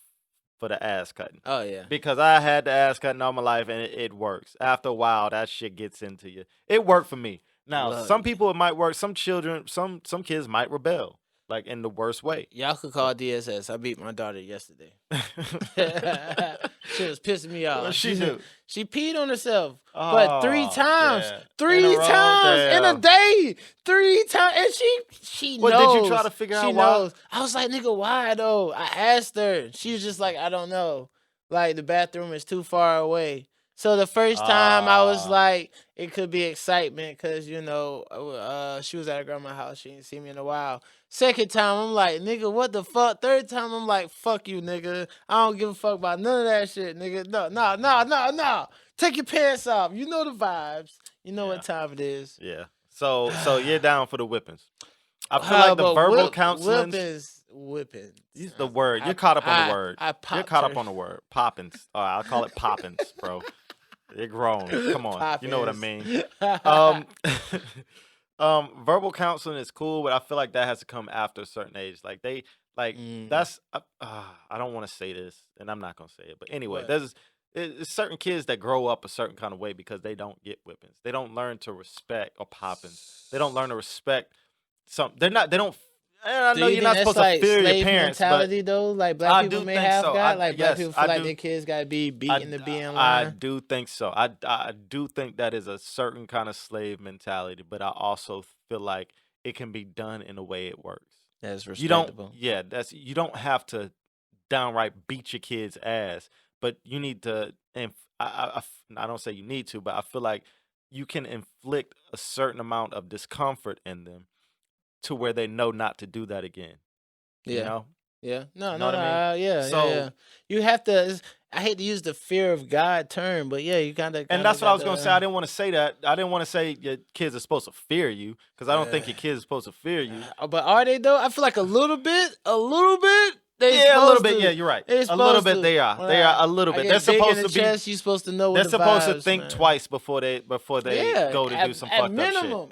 for the ass cutting. Oh yeah. Because I had the ass cutting all my life, and it works. After a while, that shit gets into you. It worked for me. Now, Look. some people it might work. Some children, some kids might rebel, like in the worst way. Y'all could call DSS. I beat my daughter yesterday. She was pissing me off. What she do? She peed on herself, but 3 Oh, times, yeah. 3 In a row? times in a Damn. day, 3 times, and she What, knows. did you try to figure she out why? knows. I was like, nigga, why though? I asked her. She was just like, I don't know. Like the bathroom is too far away. So the first time I was like, it could be excitement because, you know, she was at her grandma's house. She didn't see me in a while. Second time, I'm like, nigga, what the fuck? Third time, I'm like, fuck you, nigga. I don't give a fuck about none of that shit, nigga. No. Take your pants off. You know the vibes. You know what time it is. Yeah. So you're down for the whippings. I feel like the verbal counseling. Whipping. The word. You're caught up on the word. You're caught up her. on the word. Poppins. I'll call it poppins, bro. You're grown. Come on. Poppins. You know what I mean. Verbal counseling is cool, but I feel like that has to come after a certain age. Like that's I don't want to say this, and I'm not gonna say it, but anyway, there's certain kids that grow up a certain kind of way because they don't get whippings. They don't learn to respect or poppins. They don't learn to respect some. They don't. And I know you're not supposed to fear your parents, mentality, but though, like black people may have got, like black people feel like do. their kids got to be beaten to be in line. I do think so. I do think that is a certain kind of slave mentality, but I also feel like it can be done in a way it works. That's respectable. You don't have to downright beat your kid's ass, but you need to. And I don't say you need to, but I feel like you can inflict a certain amount of discomfort in them to where they know not to do that again. Yeah. You know? Yeah. No. Yeah. Yeah. You have to. I hate to use the fear of God term, but yeah, you kind of. And that's what I was gonna say. I didn't want to say that. I didn't want to say your kids are supposed to fear you because I don't think your kids are supposed to fear you. But are they though? I feel like a little bit. A little bit. Yeah, a little bit. Yeah, you're right. A little bit. They are. They are a little bit. They're supposed to be. You're supposed to know. They're supposed to think twice before they go to do some fucked up shit.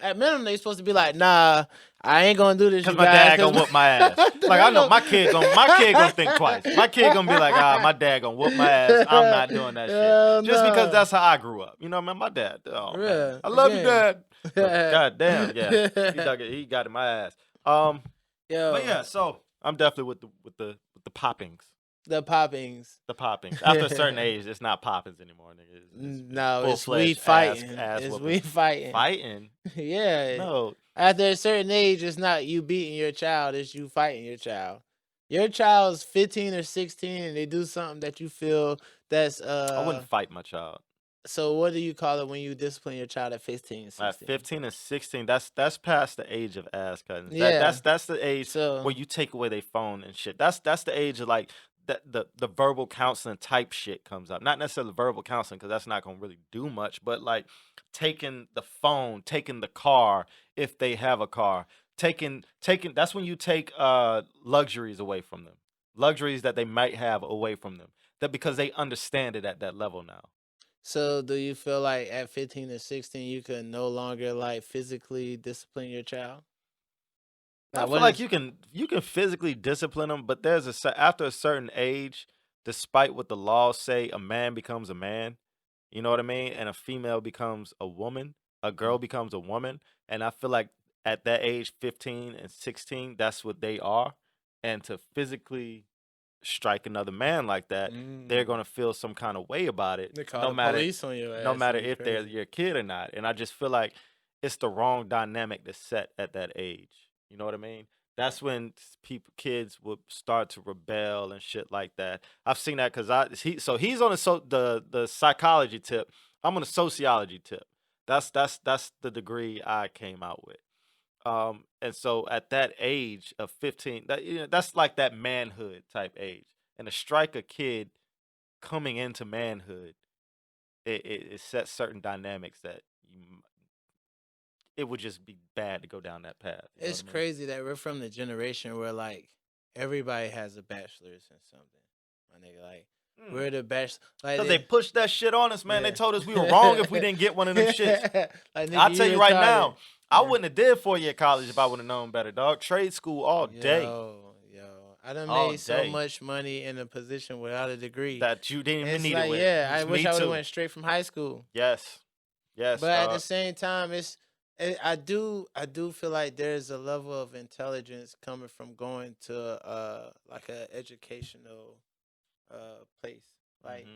At minimum, they're supposed to be like, nah, I ain't gonna do this. Because my dad gonna whoop my ass. Like I know my kid gonna think twice. My kid gonna be like, my dad gonna whoop my ass. I'm not doing that shit. Just because that's how I grew up. You know, man, my dad. Oh man, I love you, Dad. God damn, yeah, he got in my ass. But yeah, so I'm definitely with the poppings. The poppings. After a certain age, it's not poppings anymore, nigga. It's we fighting. It's we fighting. Fighting? Yeah. No. After a certain age, it's not you beating your child, it's you fighting your child. Your child's 15 or 16 and they do something that you feel that's I wouldn't fight my child. So what do you call it when you discipline your child at 15 and 16? At 15 and 16, that's past the age of ass cutting. Yeah. That's the age where you take away their phone and shit. That's the age of like the verbal counseling type shit comes up. Not necessarily verbal counseling because that's not gonna really do much, but like taking the phone, taking the car if they have a car, taking that's when you take luxuries away from them. Luxuries that they might have away from them. That because they understand it at that level now. So do you feel like at 15 or 16 you can no longer like physically discipline your child? I feel like you can physically discipline them, but after a certain age, despite what the laws say, a man becomes a man. You know what I mean? And a female becomes a woman. A girl becomes a woman. And I feel like at that age, 15 and 16, that's what they are. And to physically strike another man like that, they're gonna feel some kind of way about it. No matter police on your ass, no matter if they're your kid or not. And I just feel like it's the wrong dynamic to set at that age. You know what I mean? That's when kids would start to rebel and shit like that. I've seen that because he's on the psychology tip. I'm on the sociology tip. That's the degree I came out with. And so at that age of 15, that's like that manhood type age. And to strike a kid coming into manhood, it sets certain dynamics that it would just be bad to go down that path. It's crazy that we're from the generation where like everybody has a bachelor's in something. My nigga, like we're the best. Like because they pushed that shit on us, man. Yeah. They told us we were wrong if we didn't get one of them shits. Like, nigga, I'll tell you right now, I wouldn't have did 4 year college if I would have known better, dog. Trade school all day. I done made so much money in a position without a degree that you didn't even need like, it. Yeah, I wish I would have went straight from high school. Yes. But at the same time, I do feel like there's a level of intelligence coming from going to like a educational place. Like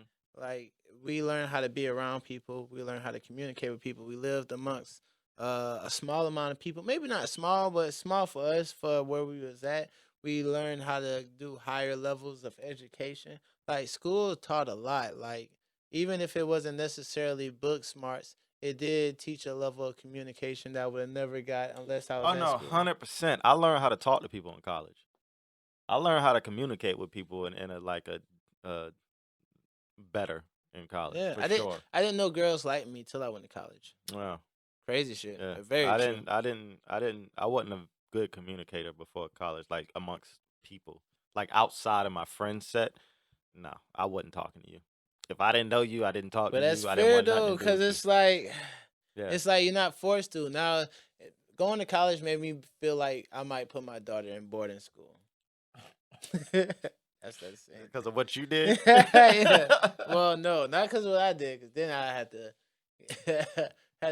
we learn how to be around people, we learn how to communicate with people. We lived amongst a small amount of people, maybe not small, but small for us for where we was at. We learned how to do higher levels of education. Like school taught a lot. Like even if it wasn't necessarily book smarts, it did teach a level of communication that I would have never got unless I was in school. 100%. I learned how to talk to people in college. I learned how to communicate with people in a better in college. Yeah, I didn't know girls liked me till I went to college. Wow, crazy shit. Yeah. Very. I wasn't a good communicator before college, like amongst people, like outside of my friend set. No, I wasn't talking to you. If I didn't know you, I didn't talk to you. But that's fair though, because it's like, it's like you're not forced to. Now, going to college made me feel like I might put my daughter in boarding school. That's the same. Because of what you did? Yeah. Well, no, not because of what I did, because then I had to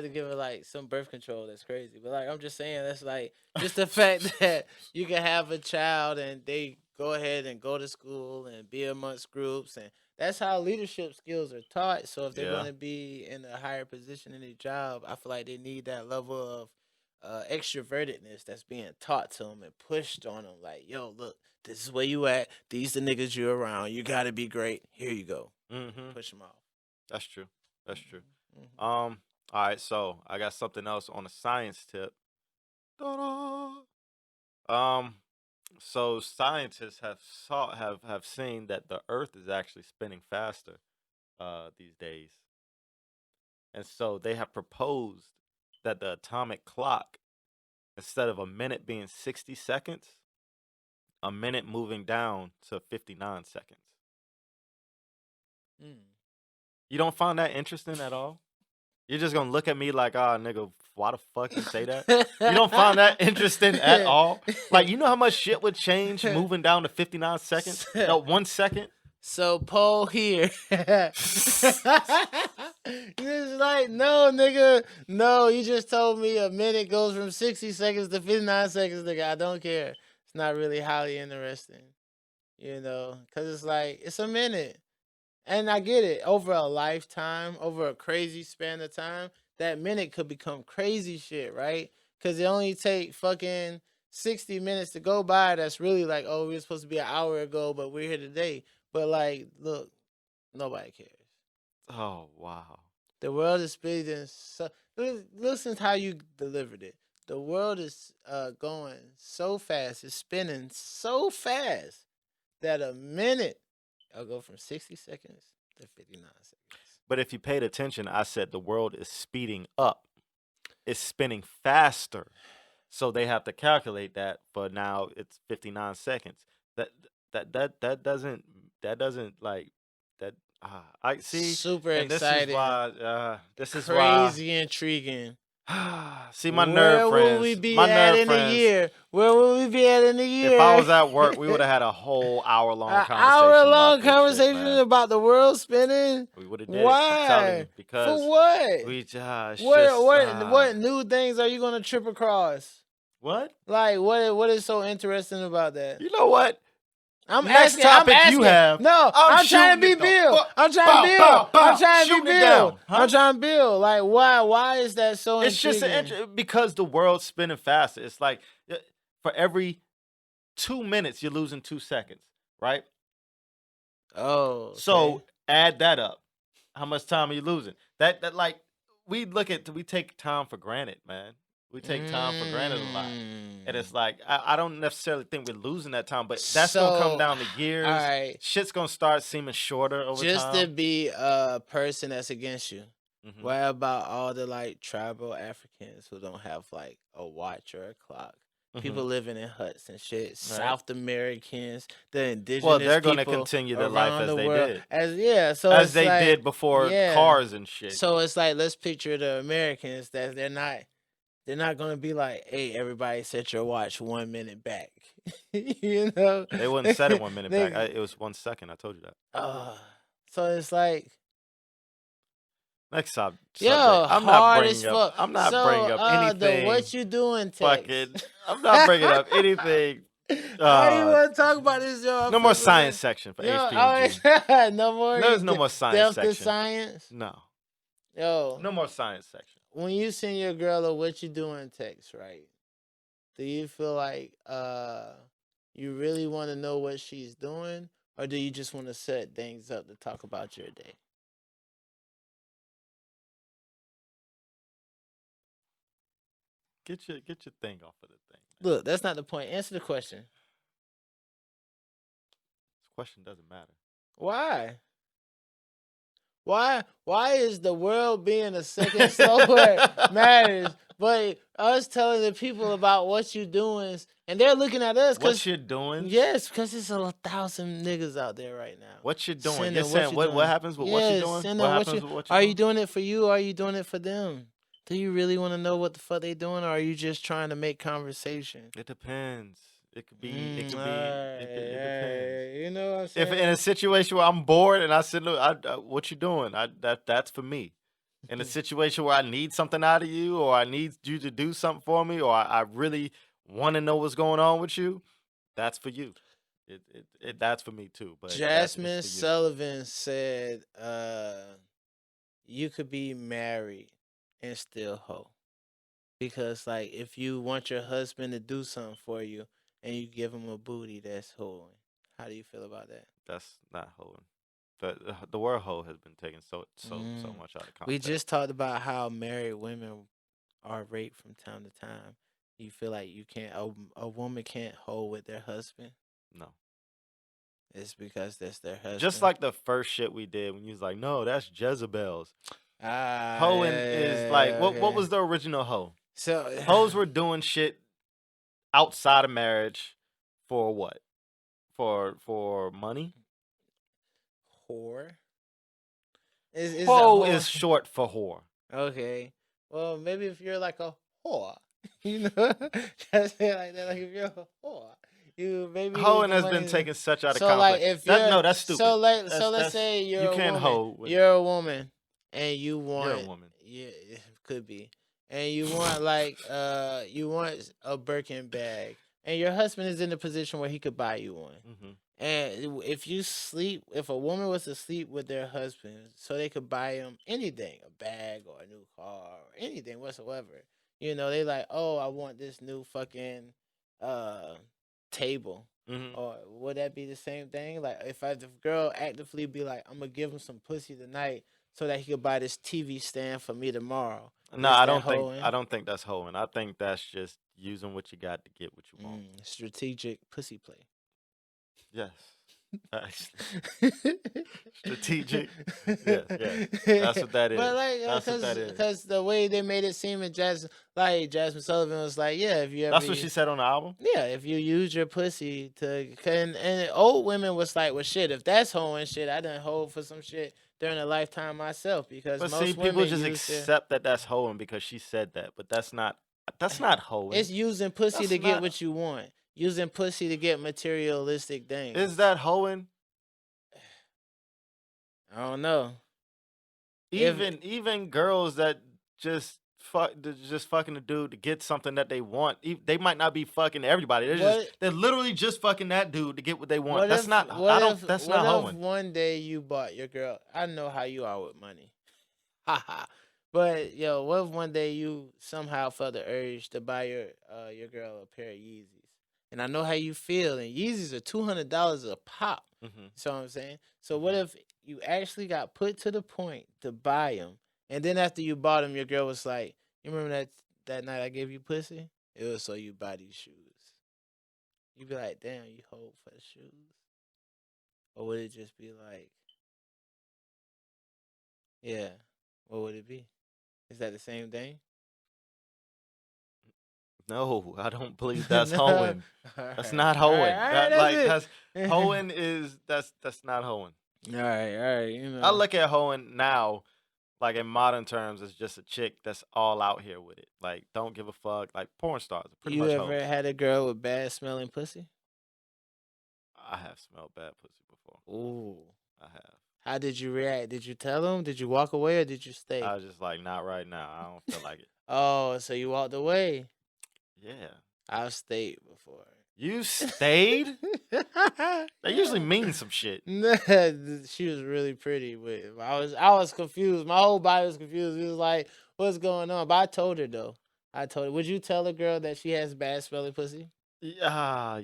give her like some birth control. That's crazy. But like I'm just saying, that's like just the fact that you can have a child and they go ahead and go to school and be amongst groups, and that's how leadership skills are taught. So if they're going to be in a higher position in their job, I feel like they need that level of extrovertedness that's being taught to them and pushed on them. Like, yo, look, this is where you at. These the niggas you're around. You got to be great. Here you go. Push them off. That's true. All right, so I got something else on a science tip. So scientists have seen that the Earth is actually spinning faster these days, and so they have proposed that the atomic clock, instead of a minute being 60 seconds, a minute moving down to 59 seconds. You don't find that interesting at all? You're just gonna look at me like, nigga, why the fuck you say that? You don't find that interesting at all? Like, you know how much shit would change moving down to 59 seconds? No, 1 second? So, poll here. It's like, no, nigga. No, you just told me a minute goes from 60 seconds to 59 seconds, nigga. I don't care. It's not really highly interesting, because it's like, it's a minute. And I get it. Over a lifetime, over a crazy span of time, that minute could become crazy shit, right? Because it only take fucking 60 minutes to go by. That's really like, oh, we were supposed to be an hour ago, but we're here today. But like, look, nobody cares. Oh, wow. The world is spinning. Listen to how you delivered it. The world is going so fast. It's spinning so fast that a minute, I'll go from 60 seconds to 59 seconds. But if you paid attention, I said the world is speeding up. It's spinning faster. So they have to calculate that, but now it's 59 seconds. That doesn't like that. I see. Super exciting. This is crazy intriguing. See, my nerd friends. Where will we be at in a year? Where will we be at in a year? If I was at work, we would have had a whole hour-long conversation. About the world spinning? We would have did. Why? Because for what? We just... What new things are you going to trip across? What? Like, what is so interesting about that? You know what? Next topic you have. No, I'm trying to be Bill. I'm trying to build. Like, why is that so intriguing? It's just because the world's spinning faster. It's like for every 2 minutes, you're losing 2 seconds, right? Oh, okay. So add that up. How much time are you losing? That like we take time for granted, man. We take time for granted a lot. And it's like I don't necessarily think we're losing that time, but that's gonna come down to years. All right. Shit's gonna start seeming shorter over Just to time. be a person that's against you. Mhm. What about all the like tribal Africans who don't have like a watch or a clock? People living in huts and shit. Right. South Americans, the indigenous Well, they're gonna people continue their life around as the they world. did. So As it's they like, did before yeah. cars and shit. So it's like, let's picture the Americans that they're not gonna be like, hey, everybody set your watch 1 minute back. You know? They wouldn't set it 1 minute back. It was 1 second. I told you that. So it's like, next subject. yo, I'm not hard bringing as up. fuck. I'm not bringing up anything. The what you doing text. Fucking. I'm not bringing up anything. I don't even want to talk about this, yo. No more science section for HP&G. No more. There's no more science section. Science. No. Yo. No more science section. When you send your girl a what you doing text, right? Do you feel like you really want to know what she's doing, or do you just want to set things up to talk about your day? Get your thing off of the thing. Look, that's not the point. Answer the question. This question doesn't matter. Why? Why is the world being a second slower matters, but us telling the people about what you doing, and they're looking at us what you're doing? Yes, because there's 1,000 niggas out there right now. What you're doing? You're saying what happens with what you're doing? What happens with what you're doing? Are you doing it for you, or are you doing it for them? Do you really want to know what the fuck they doing, or are you just trying to make conversation? It depends. It could be. It depends. You know what I'm saying? If in a situation where I'm bored and I said, "Look, what you doing?" That's for me. In a situation where I need something out of you, or I need you to do something for me, or I really want to know what's going on with you, that's for you. That's for me too. But Jazmine Sullivan said, "You could be married and still hoe, because like if you want your husband to do something for you and you give him a booty, that's hoeing." How do you feel about that? That's not hoeing. The word hoe has been taken so much out of context. We just talked about how married women are raped from time to time. You feel like you can't a woman can't hoe with their husband? No. It's because that's their husband. Just like the first shit we did when you was like, no, that's Jezebel's. Hoeing is like what was the original hoe? So hoes were doing shit outside of marriage for what? For money? Whore. Hoe is short for whore. Okay. Well, maybe if you're like a whore, you know, just say like that. Like if you're a whore, you maybe hoeing has been taken such out of context. Like if that's stupid. So let's say you're a can't woman. hoe. You're a woman, and you want. You're a woman. Yeah, it could be. And you want like you want a Birkin bag, and your husband is in a position where he could buy you one. Mm-hmm. And if a woman was to sleep with their husband so they could buy him anything, a bag or a new car or anything whatsoever, you know, they like, oh, I want this new fucking table. Mm-hmm. Or would that be the same thing? Like if the girl actively be like, I'm gonna give him some pussy tonight so that he could buy this TV stand for me tomorrow. No, I don't think that's hoeing. I think that's just using what you got to get what you want. Strategic pussy play. Yes. Strategic. Yes. That's what that is. But like, that's what that is. Because the way they made it seem in Jazmine Sullivan was like, yeah, if you ever. That's what she said on the album? Yeah, if you use your pussy to. And old women was like, well, shit, if that's hoeing shit, I done hoe for some shit during a lifetime myself. Because but most see, people just accept that that's hoeing because she said that. But that's not hoeing. It's using pussy to get what you want. Using pussy to get materialistic things. Is that hoeing? I don't know. Even girls that just fucking a dude to get something that they want, they might not be fucking everybody. They're literally just fucking that dude to get what they want. That's not hoeing. If one day you bought your girl, I know how you are with money. Haha. But yo, what if one day you somehow felt the urge to buy your girl a pair of Yeezys? and I know how you feel. And Yeezys are $200 a pop. Mm-hmm. You know what I'm saying? So what if you actually got put to the point to buy them, and then after you bought them, your girl was like, "You remember that night I gave you pussy? It was so you buy these shoes." You'd be like, "Damn, you hold for the shoes," or would it just be like, "Yeah"? What would it be? Is that the same thing? No, I don't believe that's No. hoeing. That's not All hoeing. right, That's hoeing is that's not hoeing. All right. You know. I look at hoeing now, like in modern terms, as just a chick that's all out here with it. Like, don't give a fuck. Like porn stars, are pretty You much ever hoes. had a girl with bad smelling pussy? I have smelled bad pussy before. Ooh. I have. How did you react? Did you tell them? Did you walk away or did you stay? I was just like, not right now. I don't feel like it. Oh, so you walked away. Yeah. I've stayed before. You stayed? That usually means some shit. She was really pretty, but I was confused. My whole body was confused. It was like, what's going on? But I told her though. Would you tell a girl that she has bad smelling pussy? Yeah.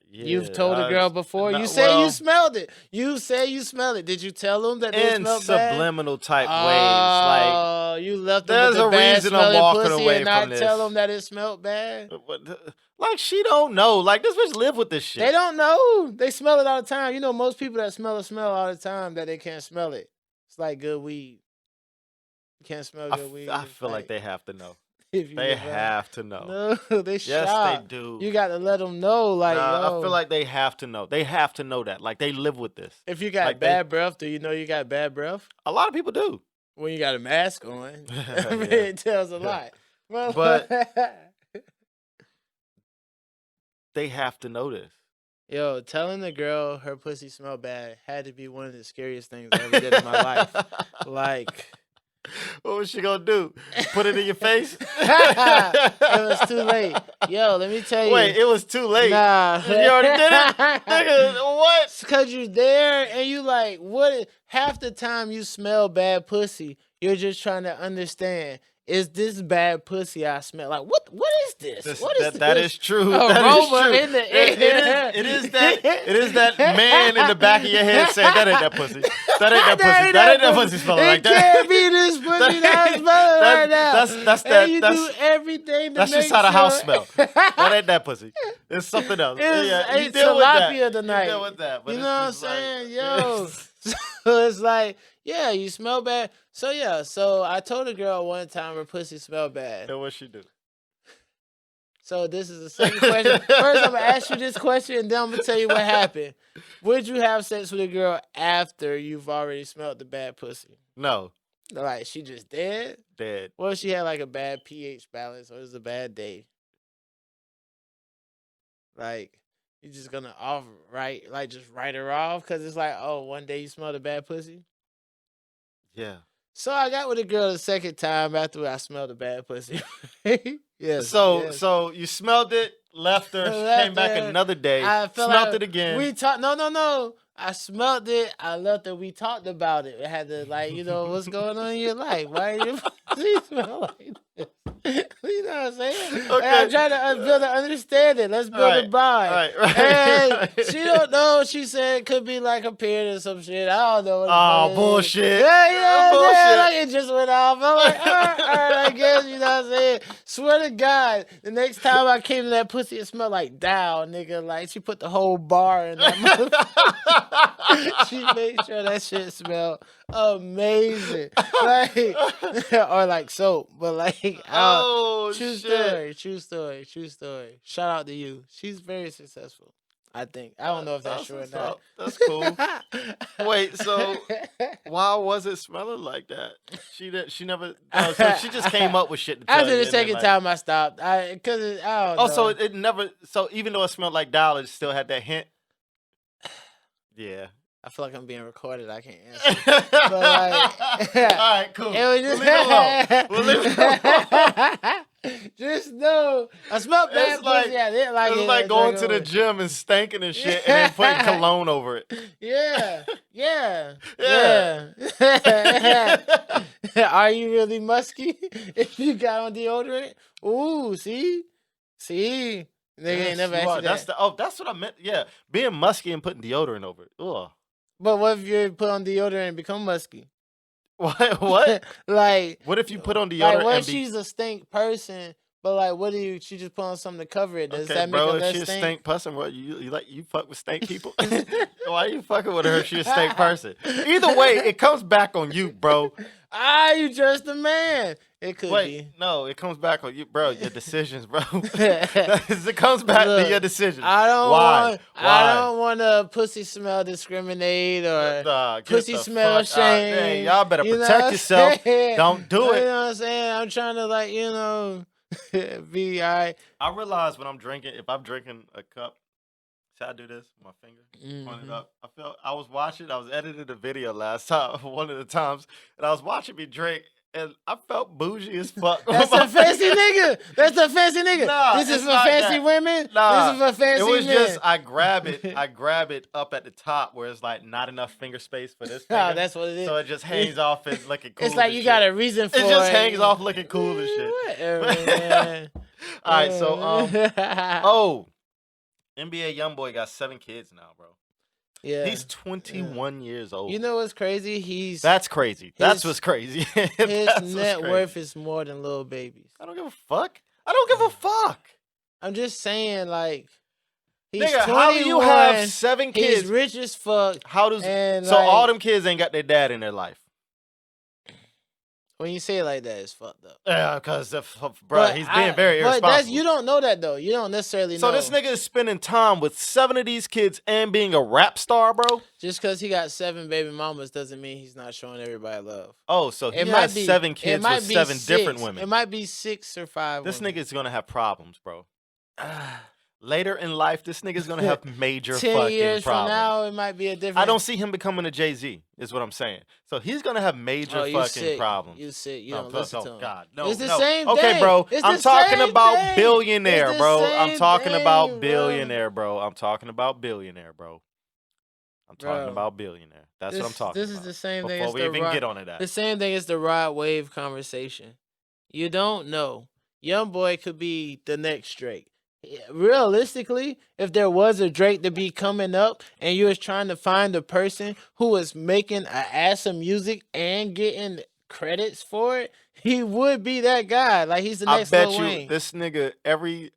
You've told a girl before. No, You say you smelled it. You say you smelled it. Did you tell them that they in smelled bad? subliminal type ways. Like, you left them there's with the a bad reason I'm smelling walking pussy away and not from this. tell them that it smelled bad. Like, she don't know. Like, this bitch live with this shit. They don't know. They smell it all the time. You know, most people that smell all the time that they can't smell it. It's like good weed. You can't smell good weed. I feel like they have to know. If you They live have to know. No, they Yes, shocked. they do. You got to let them know. Like, I feel like they have to know. They have to know that. Like, they live with this. if you got like bad breath, do you know you got bad breath? A lot of people do. When you got a mask on, Yeah. it tells a lot. But they have to know this. Yo, telling the girl her pussy smelled bad had to be one of the scariest things I ever did in my life. Like, what was she gonna do? Put it in your face? it was too late. Yo, let me tell you. Wait, it was too late. Nah. You already did it? Nigga, what? It's because you there and you like, what? Half the time you smell bad pussy, you're just trying to understand. Is this bad pussy I smell? Like, what is this? What is this? That is true. Aroma That is true. in the air. It is that man in the back of your head saying, that ain't that pussy. That ain't that pussy. That ain't that pussy smelling like that. It can't be this pussy that's smelling right now. That's and that. you do everything to That's make just how the house sure. smell. That ain't that pussy. It's something else. It's you deal with that. tilapia tonight. You deal with that. But You it's know what I'm just like- saying? Yo. So it's like, yeah, you smell bad. So yeah, so I told a girl one time her pussy smelled bad. And what she do? So this is the second question. First, I'm gonna ask you this question, and then I'm gonna tell you what happened. Would you have sex with a girl after you've already smelled the bad pussy? No. Like she just dead? Dead. Or she had like a bad pH balance, or it was a bad day? Like you just gonna just write her off because it's like, oh, one day you smelled a bad pussy. Yeah. So I got with a girl the second time after I smelled a bad pussy. Yes. So you smelled it, left her, she came back another day, smelled it again. We talked. No. I smelled it. I left her. We talked about it. We had to what's going on in your life? Why you smell like this? You know what I'm saying? Okay. I'm trying to build an understanding. Let's build a bond. Right. And she don't know. She said it could be like a period or some shit. I don't know. Oh, bullshit. Yeah, bullshit. like it just went off. I'm like, all right, I guess, you know what I'm saying? Swear to God, the next time I came to that pussy, it smelled like Dow, nigga. Like, she put the whole bar in that motherfucker. She made sure that shit smelled amazing. Like, or like soap, but like, true story. Shout out to you. She's very successful, I think. I don't know if that's true or not. That's cool. Wait, so why was it smelling like that? She never. Oh, so she just came up with shit. To tell After you the and then, second time I stopped, I don't know. So it never. So even though it smelled like Dollar, it still had that hint. Yeah. I feel like I'm being recorded. I can't answer. But like, all right, cool. It was just, We'll leave it alone. Just know I smelled bad It's like, pussy. I didn't like it. it's like going to the gym and stanking and shit, and then putting cologne over it. Yeah. Yeah. Are you really musky if you got on deodorant? Ooh, see? Nigga ain't never asked you that. That's what I meant. Yeah, being musky and putting deodorant over it. Ugh. But what if you put on deodorant and become musky? What? Like, what if you put on deodorant? Like, what if she's a stink person? But like, what do you? She just put on something to cover it. Does that make her less she's stink? A stink person, what you fuck with stink people? Why are you fucking with her if she's a stink person? Either way, it comes back on you, bro. You just a man. It could be. No, it comes back on you, bro. Your decisions, bro. It comes back to your decisions. I don't want to pussy smell discriminate or pussy smell shame. Hey, y'all better protect yourself. Don't do it. You know what I'm saying? I'm trying to be all right. I realize when I'm drinking, if I'm drinking a cup, see I do this with my finger, point it up. I was editing a video last time, one of the times, and I was watching me drink. And I felt bougie as fuck. That's a fancy nigga. That's a fancy nigga. Nah, this is for fancy women. Nah, this is for fancy men. It was just I grab it up at the top where it's like not enough finger space for this finger. That's what it is. So it just hangs off and looking cool. It's like you got a reason for it. It just hangs off looking cool and shit. Whatever, all right, so NBA YoungBoy got 7 kids now, bro. Yeah, he's 21 years old. You know what's crazy? That's crazy. That's what's crazy. His net worth is more than Lil Baby's. I don't give a fuck. I don't give a fuck. I'm just saying, like, he's nigga, 21, how do you have 7 kids? He's rich as fuck. How does all them kids ain't got their dad in their life? When you say it like that, it's fucked up. Yeah, because, bro, he's being very irresponsible. But you don't know that, though. You don't necessarily know. So this nigga is spending time with 7 of these kids and being a rap star, bro? Just because he got 7 baby mamas doesn't mean he's not showing everybody love. Oh, so he has 7 kids with 7 different women. It might be 6 or 5 This women. nigga's going to have problems, bro. Later in life, this nigga's going to have major 10 fucking years problems. From now, it might be a different... I don't see him becoming a Jay-Z, is what I'm saying. So he's going to have major fucking problems. You sick. You don't listen to him. God, no, it's the same Okay, thing. bro. It's I'm talking about billionaire, bro. I'm talking about billionaire, bro. I'm talking about billionaire, bro. I'm talking about billionaire. That's what I'm talking about. This is the same thing. Before we even get onto that. The same thing as the Rod Wave conversation. You don't know. YoungBoy could be the next Drake. Realistically, if there was a Drake to be coming up and you was trying to find a person who was making an ass of music and getting credits for it, he would be that guy. Like, he's the next Lil Wayne. I bet you this nigga, every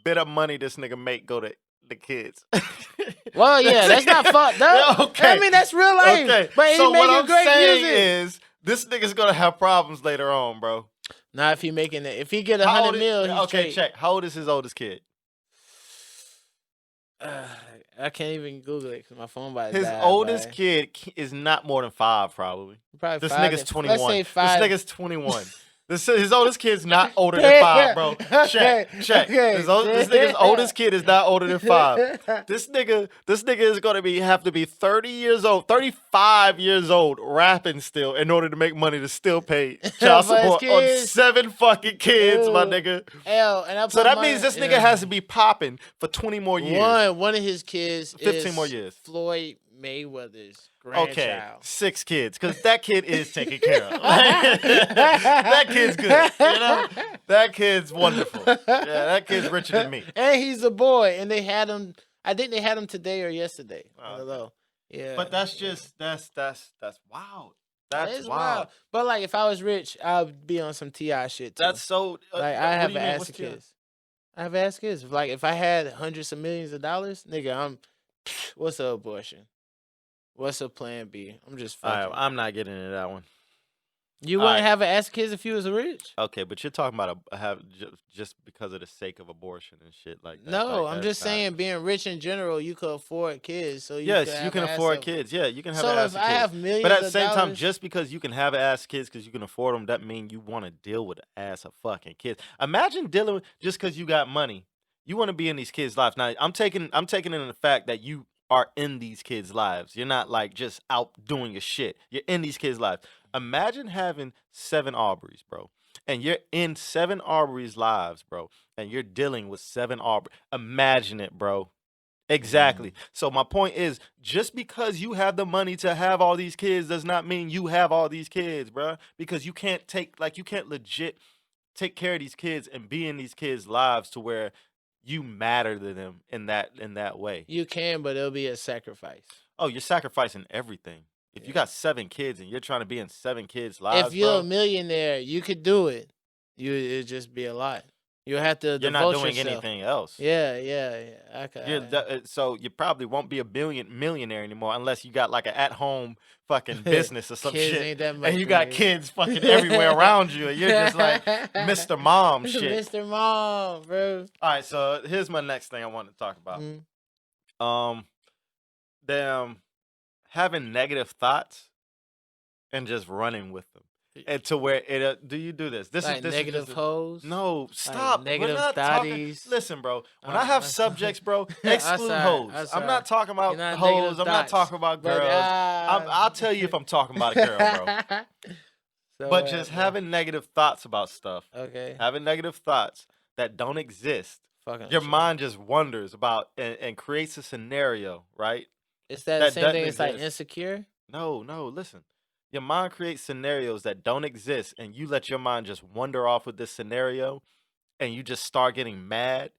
bit of money this nigga make go to the kids. Well, yeah, that's not fucked up. Okay. I mean, that's real life. Okay. But he's making great music. Is this nigga's gonna have problems later on, bro. Not if he making it. If he get 100 mil, he's straight. Check. How old is his oldest kid? I can't even Google it because my phone by his oldest kid is not more than 5, probably. Probably this 5. Nigga's 21. Let's say 5. This nigga's 21. His oldest kid's not older than 5, bro. Check. This nigga's oldest kid is not older than 5. This nigga is gonna have to be 30 years old, 35 years old, rapping still in order to make money to still pay child support on 7 fucking kids, my nigga. So that means this nigga has to be popping for 20 more years. One of his kids 15 more years. Floyd Mayweather's grandchild. Okay, 6 kids, because that kid is taken care of. That kid's good, you know? That kid's wonderful. Yeah, that kid's richer than me. And he's a boy, and they had him, I think they had him today or yesterday. I don't know. Yeah. But that's wild. That's wild. But like, if I was rich, I'd be on some T.I. shit too. That's so... like, I have ass kids. I have ass kids. Like, if I had hundreds of millions of dollars, nigga, what's an abortion? What's a plan B? I'm just fucking. All right, I'm not getting into that one. You wouldn't have an ass kids if you was rich? Okay, but you're talking about just because of the sake of abortion and shit like that. No, I'm just saying being rich in general, you could afford kids. So you can afford kids. Yeah, you can have an ass kids. So if I have millions but at the same time, just because you can have ass kids because you can afford them, that mean you want to deal with the ass of fucking kids. Imagine dealing with just because you got money. You want to be in these kids' lives. Now, I'm taking in the fact that you are in these kids' lives. You're not like just out doing your shit. You're in these kids' lives. Imagine having 7 Aubreys, bro. And you're in 7 Aubreys' lives, bro. And you're dealing with 7 Aubreys. Imagine it, bro. Exactly. So my point is, just because you have the money to have all these kids does not mean you have all these kids, bro. Because you can't legit take care of these kids and be in these kids' lives to where you matter to them in that way. You can, but it'll be a sacrifice. Oh, you're sacrificing everything. If you got 7 kids and you're trying to be in 7 kids' lives, if you're bro, a millionaire, you could do it. It'd just be a lot. You have to you're not devote doing yourself. anything else. Yeah. Okay. So you probably won't be a millionaire anymore unless you got like an at-home fucking business or some Kids shit, ain't that much and you for got me. kids fucking everywhere around you, and you're just like Mr. Mom shit. Mr. Mom, bro. All right, so here's my next thing I want to talk about. Them having negative thoughts and just running with them. And to where it do you do this? This like is this negative is just hoes. no, stop. Like negative We're not thotties. talking. Listen, bro. When I have subjects, bro, exclude hoes. I'm not talking about not hoes. I'm not thoughts. talking about But, girls. I'll tell you if I'm talking about a girl, bro. So, But just having negative thoughts about stuff. Okay. Having negative thoughts that don't exist. Fucking your shit. mind just wonders about and creates a scenario, right? It's that same thing. It's like insecure. No, listen. Your mind creates scenarios that don't exist, and you let your mind just wander off with this scenario, and you just start getting mad.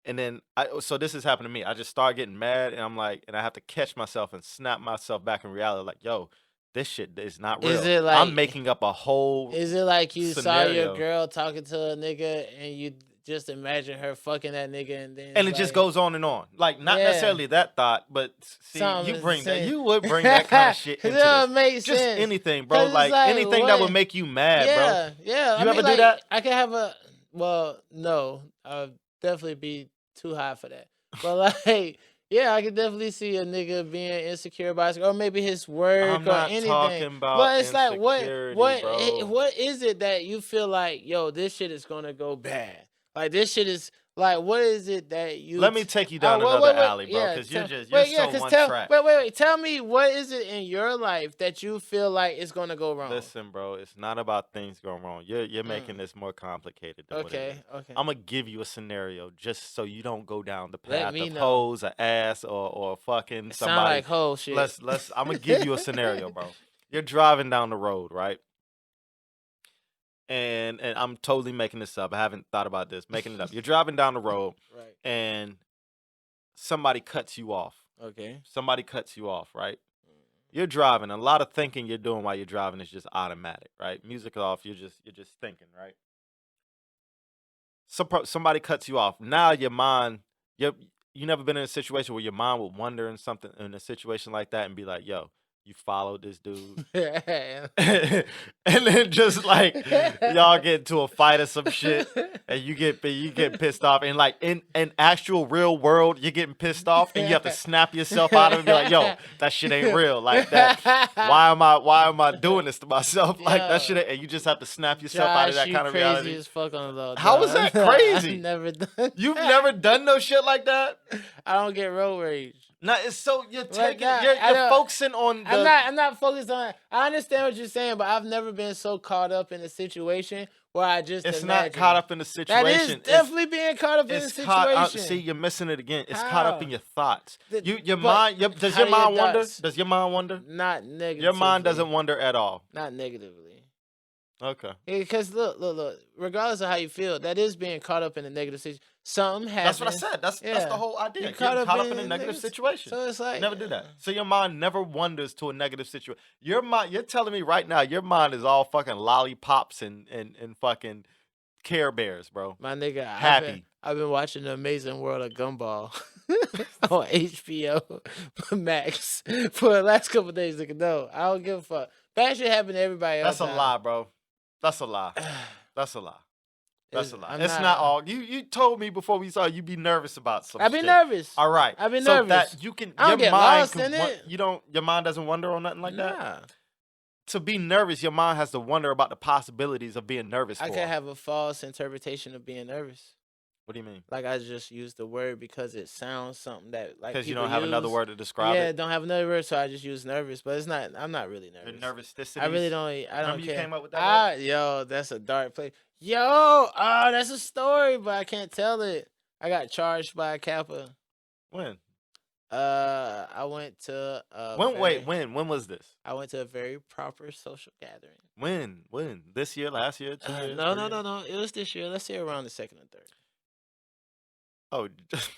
And then, so this has happened to me. I just start getting mad, and I'm like, and I have to catch myself and snap myself back in reality. Like, yo, this shit is not real. Is it like I'm making up a whole? Is it like you scenario. saw your girl talking to a nigga, and you just imagine her fucking that nigga, and then And it just goes on and on. Like, not necessarily that thought, but see, Something you bring that. sense. You would bring that kind of shit into It'll this. make Just sense. anything, bro. 'Cause it's like anything what? that would make you mad, bro. Yeah. You ever do that? I can have a. Well, no, I'll definitely be too high for that. But like, yeah, I can definitely see a nigga being insecure about it, or maybe his work I'm or not anything. talking about But it's like, insecurity, bro. what is it that you feel like, yo, this shit is gonna go bad? Like this shit is like, what is it that you? Let me take you down another alley, bro, because you're so one track. Wait. Tell me, what is it in your life that you feel like is gonna go wrong? Listen, bro, it's not about things going wrong. You're making this more complicated than what it is. Okay. I'm gonna give you a scenario just so you don't go down the Let path me of know. hoes, or ass, or fucking It somebody. sound like hoe shit. I'm gonna give you a scenario, bro. You're driving down the road, right? And I'm totally making this up. I haven't thought about this. Making it up. You're driving down the road, Right. and somebody cuts you off. Okay. Somebody cuts you off, right? You're driving. A lot of thinking you're doing while you're driving is just automatic, right? Music off. You're just thinking, right? Somebody cuts you off. Now your mind. You never been in a situation where your mind would wonder in a situation like that and be like, yo, you followed this dude. And then just like y'all get into a fight or some shit, and you get pissed off, and like in actual real world you're getting pissed off, and you have to snap yourself out of it and be like, yo, that shit ain't real. Like that, why am I doing this to myself? Like that shit ain't, and you just have to snap yourself out of that kind of crazy reality. As fuck on the low. How is that crazy? I've never done. You've never done no shit like that? I don't get road rage. No, it's so you're taking Like, you're focusing on the. I'm not focused on. I understand what you're saying, but I've never been so caught up in a situation where I just. It's imagine. not caught up in the situation. That is definitely being caught up in the situation. See, you're missing it again. It's How? caught up in your thoughts. Does your mind wonder? Does your mind wonder? Not negatively. Your mind doesn't wonder at all. Not negatively. Okay. Because look. Regardless of how you feel, that is being caught up in a negative situation. Something happens. That's what I said. That's the whole idea. You're Getting caught up in a negative situation. So it's like never do that. So your mind never wanders to a negative situation. Your mind. You're telling me right now, your mind is all fucking lollipops and fucking Care Bears, bro. My nigga, happy. I've been watching The Amazing World of Gumball on HBO Max for the last couple of days. Nigga, no, I don't give a fuck. Bad shit happen to everybody else. That's a lie, bro. That's a lie. That's a lie. That's a lie. I'm It's not all. You told me before we saw you be nervous about something. I've been nervous. All right. I've been so nervous. That you can. I don't your get mind lost can, in it. You don't. Your mind doesn't wonder on nothing like that. Nah. To be nervous, your mind has to wonder about the possibilities of being nervous. I can have a false interpretation of being nervous. What do you mean? Like I just used the word because it sounds something that like because you don't have another word to describe it. Yeah, don't have another word, so I just use nervous. But it's not. I'm not really nervous. The nervousticity. I really don't. I don't Remember care. You came up with that. Yo, that's a dark place. Yo, that's a story, but I can't tell it. I got charged by a Kappa. When? I went to. When was this? I went to a very proper social gathering. When? This year? Last year? 2 years? No. It was this year. Let's say around the second or third. Oh, just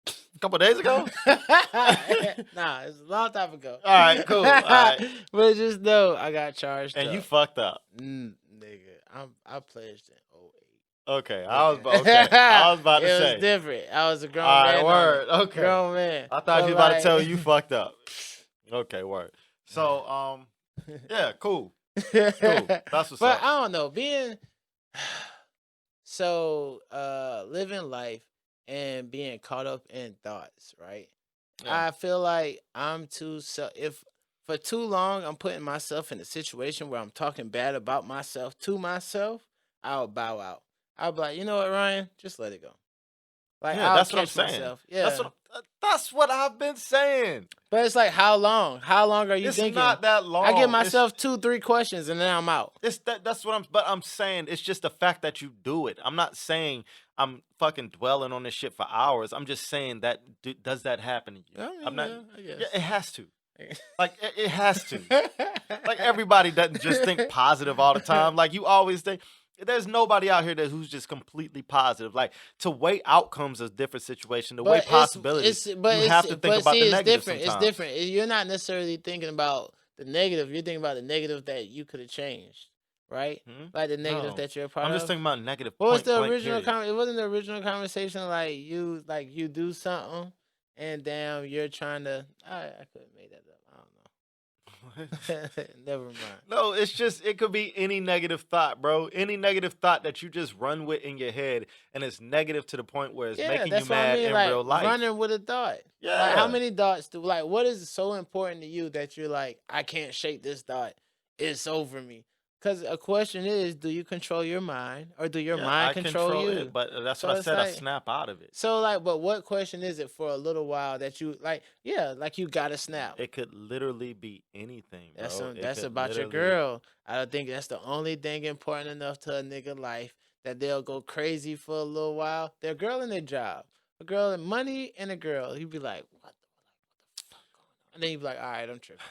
a couple days ago? Nah, it's a long time ago. All right, cool. All right. But just know I got charged And up. you fucked up. Nigga, I pledged in 08. Okay, I was about to It say. was different. I was a grown All right, man. word. Okay. Grown man. I thought But you was about to like- tell you fucked up. Okay, word. So, yeah, cool. Cool. That's what's But up. I don't know. Living life and being caught up in thoughts, right? Yeah. I feel like if for too long I'm putting myself in a situation where I'm talking bad about myself to myself, I'll bow out. I'll be like, you know what, Ryan? Just let it go. Like, Yeah, I'll that's what I'm catch saying. myself. Yeah. That's what I've been saying. But it's like, how long? How long are you It's thinking? not that long. I give myself 2-3 questions and then I'm out. That's what I'm saying. It's just the fact that you do it. I'm not saying I'm fucking dwelling on this shit for hours. I'm just saying that does that happen to you? I mean, I'm not. yeah, I guess. Yeah, it has to. Like it has to. Like everybody doesn't just think positive all the time. Like you always think. There's nobody out here who's just completely positive. Like to weigh outcomes is a different situation. To weigh possibilities, you have to think about the negative sometimes. It's different. You're not necessarily thinking about the negative. You're thinking about the negative that you could have changed, right? Like the negative that you're a part of. I'm just thinking about negative. What was the original? It wasn't the original conversation. Like you do something, and damn, you're trying to. I couldn't make that up. I don't know. Never mind. No, it's just it could be any negative thought, bro. Any negative thought that you just run with in your head, and it's negative to the point where it's making you mad in real life. Running with a thought. Yeah. Like, how many thoughts what is so important to you that you're like, I can't shake this thought. It's over me. Because a question is, do you control your mind or do your mind control you? It, but that's what I said. I snap out of it. So but what question is it for a little while that you like you gotta snap? It could literally be anything, bro. That's about your girl. I don't think that's the only thing important enough to a nigga life that they'll go crazy for a little while. Their girl and their job. A girl and money and a girl. You'd be like, what the fuck going on? And then you'd be like, all right, I'm tripping.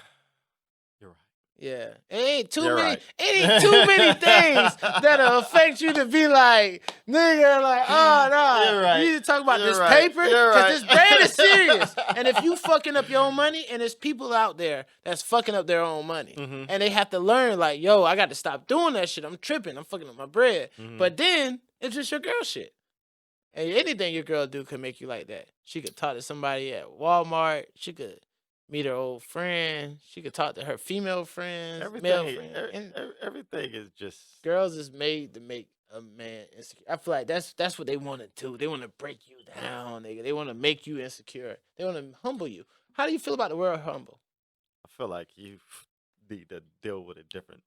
You're right. Yeah, it ain't too many things that'll affect you to be like, nigga, like, oh no, right. you need to talk about this paper because this bread is serious. And if you fucking up your own money, and there's people out there that's fucking up their own money, and they have to learn, like, yo, I got to stop doing that shit. I'm tripping. I'm fucking up my bread. But then it's just your girl shit. And anything your girl do could make you like that. She could talk to somebody at Walmart. She could meet her old friend. She could talk to her female friends, male friends. Everything is just... Girls is made to make a man insecure. I feel like that's what they want to do. They want to break you down, nigga. They want to make you insecure. They want to humble you. How do you feel about the word humble? I feel like you need to deal with a different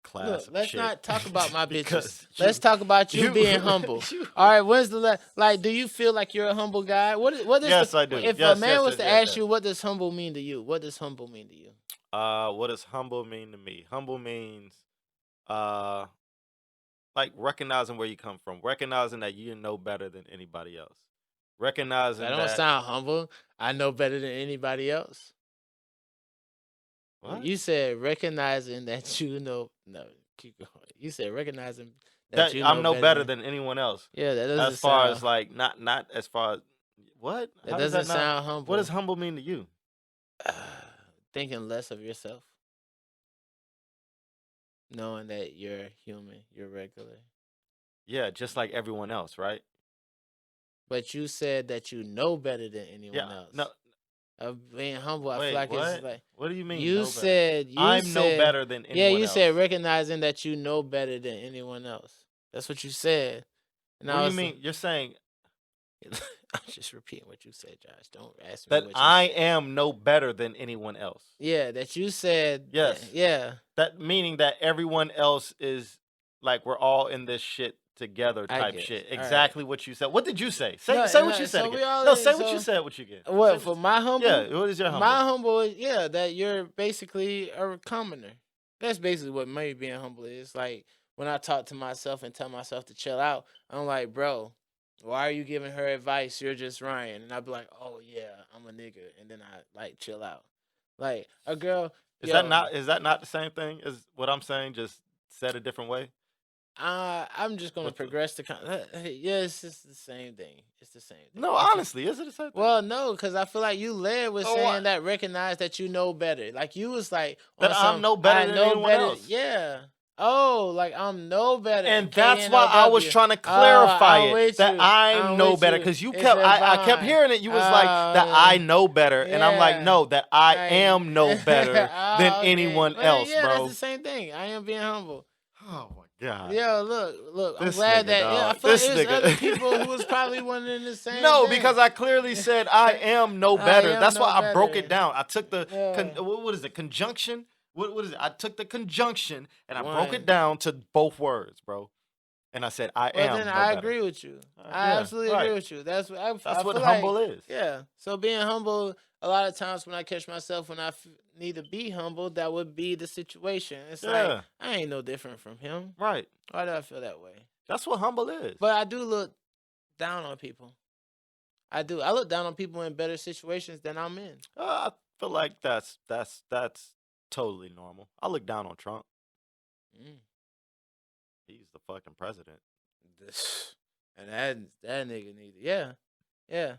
class. Look, of let's shit not talk about my bitches. Let's talk about you being humble. All right, when's the like? Do you feel like you're a humble guy? What is? Yes, I do. If a man was to ask you, what does humble mean to you? What does humble mean to you? What does humble mean to me? Humble means, like recognizing where you come from, recognizing that you know better than anybody else, recognizing that don't sound humble. I know better than anybody else. What? You said recognizing that you know. No, keep going. You said recognizing that you know I'm no better than anyone else. Yeah, that doesn't. As far as like not as far as what? That doesn't sound humble. What does humble mean to you? Thinking less of yourself, knowing that you're human, you're regular. Yeah, just like everyone else, right? But you said that you know better than anyone else. No. Of being humble, I feel like it's like. What do you mean? You said I'm no better than anyone else. Yeah, you said recognizing that you know better than anyone else. That's what you said. And what do you mean? You're saying. I'm just repeating what you said, Josh. Don't ask me. That I am no better than anyone else. Yeah, that you said. Yes. Yeah. That meaning that everyone else is like we're all in this shit together type shit. Exactly what you said. What did you say? Say what you said again. No, say what you said. What you get? What for my humble? Yeah. What is your humble? My humble is that you're basically a commoner. That's basically what maybe being humble is. Like when I talk to myself and tell myself to chill out, I'm like, bro, why are you giving her advice? You're just Ryan. And I'd be like, oh yeah, I'm a nigga. And then I like chill out. Like a girl. Is that not the same thing as what I'm saying? Just said a different way. I'm just gonna progress the yeah, it's just the same thing. It's the same thing. No, honestly, is it the same thing? Well, no, because I feel like you led with saying that recognize that you know better. Like you was like that I'm no better than anyone else. Yeah. Oh, like I'm no better. And that's why I was trying to clarify it that I'm no better, because you kept I kept hearing it. You was like that I know better, and I'm like, no, that I am no better than anyone else, yeah, bro. That's the same thing. I am being humble. Oh my God. Yo, look. I'm glad that I feel like there's other people who was probably wondering the same. No, thing. because I clearly said I am no better. That's why I broke it down. I took the what is it? Conjunction. What is it? I took the conjunction and I broke it down to both words, bro. And I said I am. Then I agree with you. I absolutely agree with you. That's what humble is. Yeah. So being humble, a lot of times when I catch myself when I need to be humble, that would be the situation. It's like I ain't no different from him. Right. Why do I feel that way? That's what humble is. But I do look down on people. I do. I look down on people in better situations than I'm in. I feel like that's totally normal. I look down on Trump. He's the fucking president. And that nigga needed. Yeah.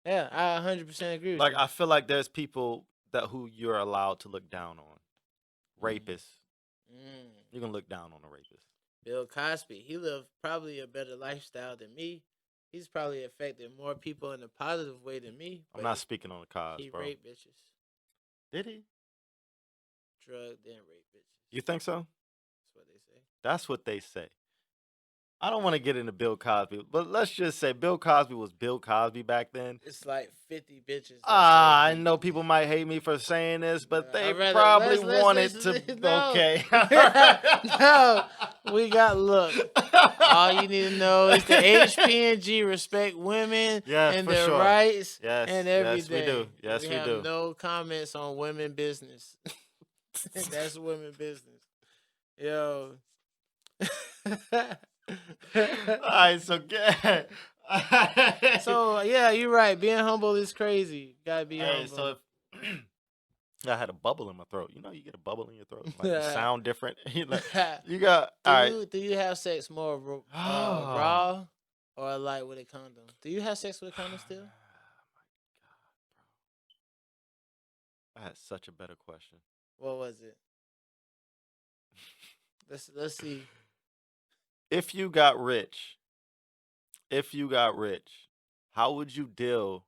I 100% agree with you. Like I feel like there's people who you're allowed to look down on. Rapists. You can look down on a rapist. Bill Cosby. He lived probably a better lifestyle than me. He's probably affected more people in a positive way than me. I'm not speaking on the Cosby, bro. He raped bitches. Did he? Drugged and raped bitches. You think so? That's what they say. That's what they say. I don't want to get into Bill Cosby, but let's just say Bill Cosby was Bill Cosby back then. It's like 50 bitches. I know people might hate me for saying this, but they probably wanted to. No. Okay. No, we got look. All you need to know is the HP&G respect women and their rights and everything. Yes, we do. Yes, we do. No comments on women business. That's women business. Yo. All right, so good. So yeah, you're right. Being humble is crazy. You gotta be humble. So if I had a bubble in my throat. You know, you get a bubble in your throat, like you sound different. You got. Do you have sex more raw or like with a condom? Do you have sex with a condom still? Oh my God, bro! I had such a better question. What was it? Let's see. If you got rich, how would you deal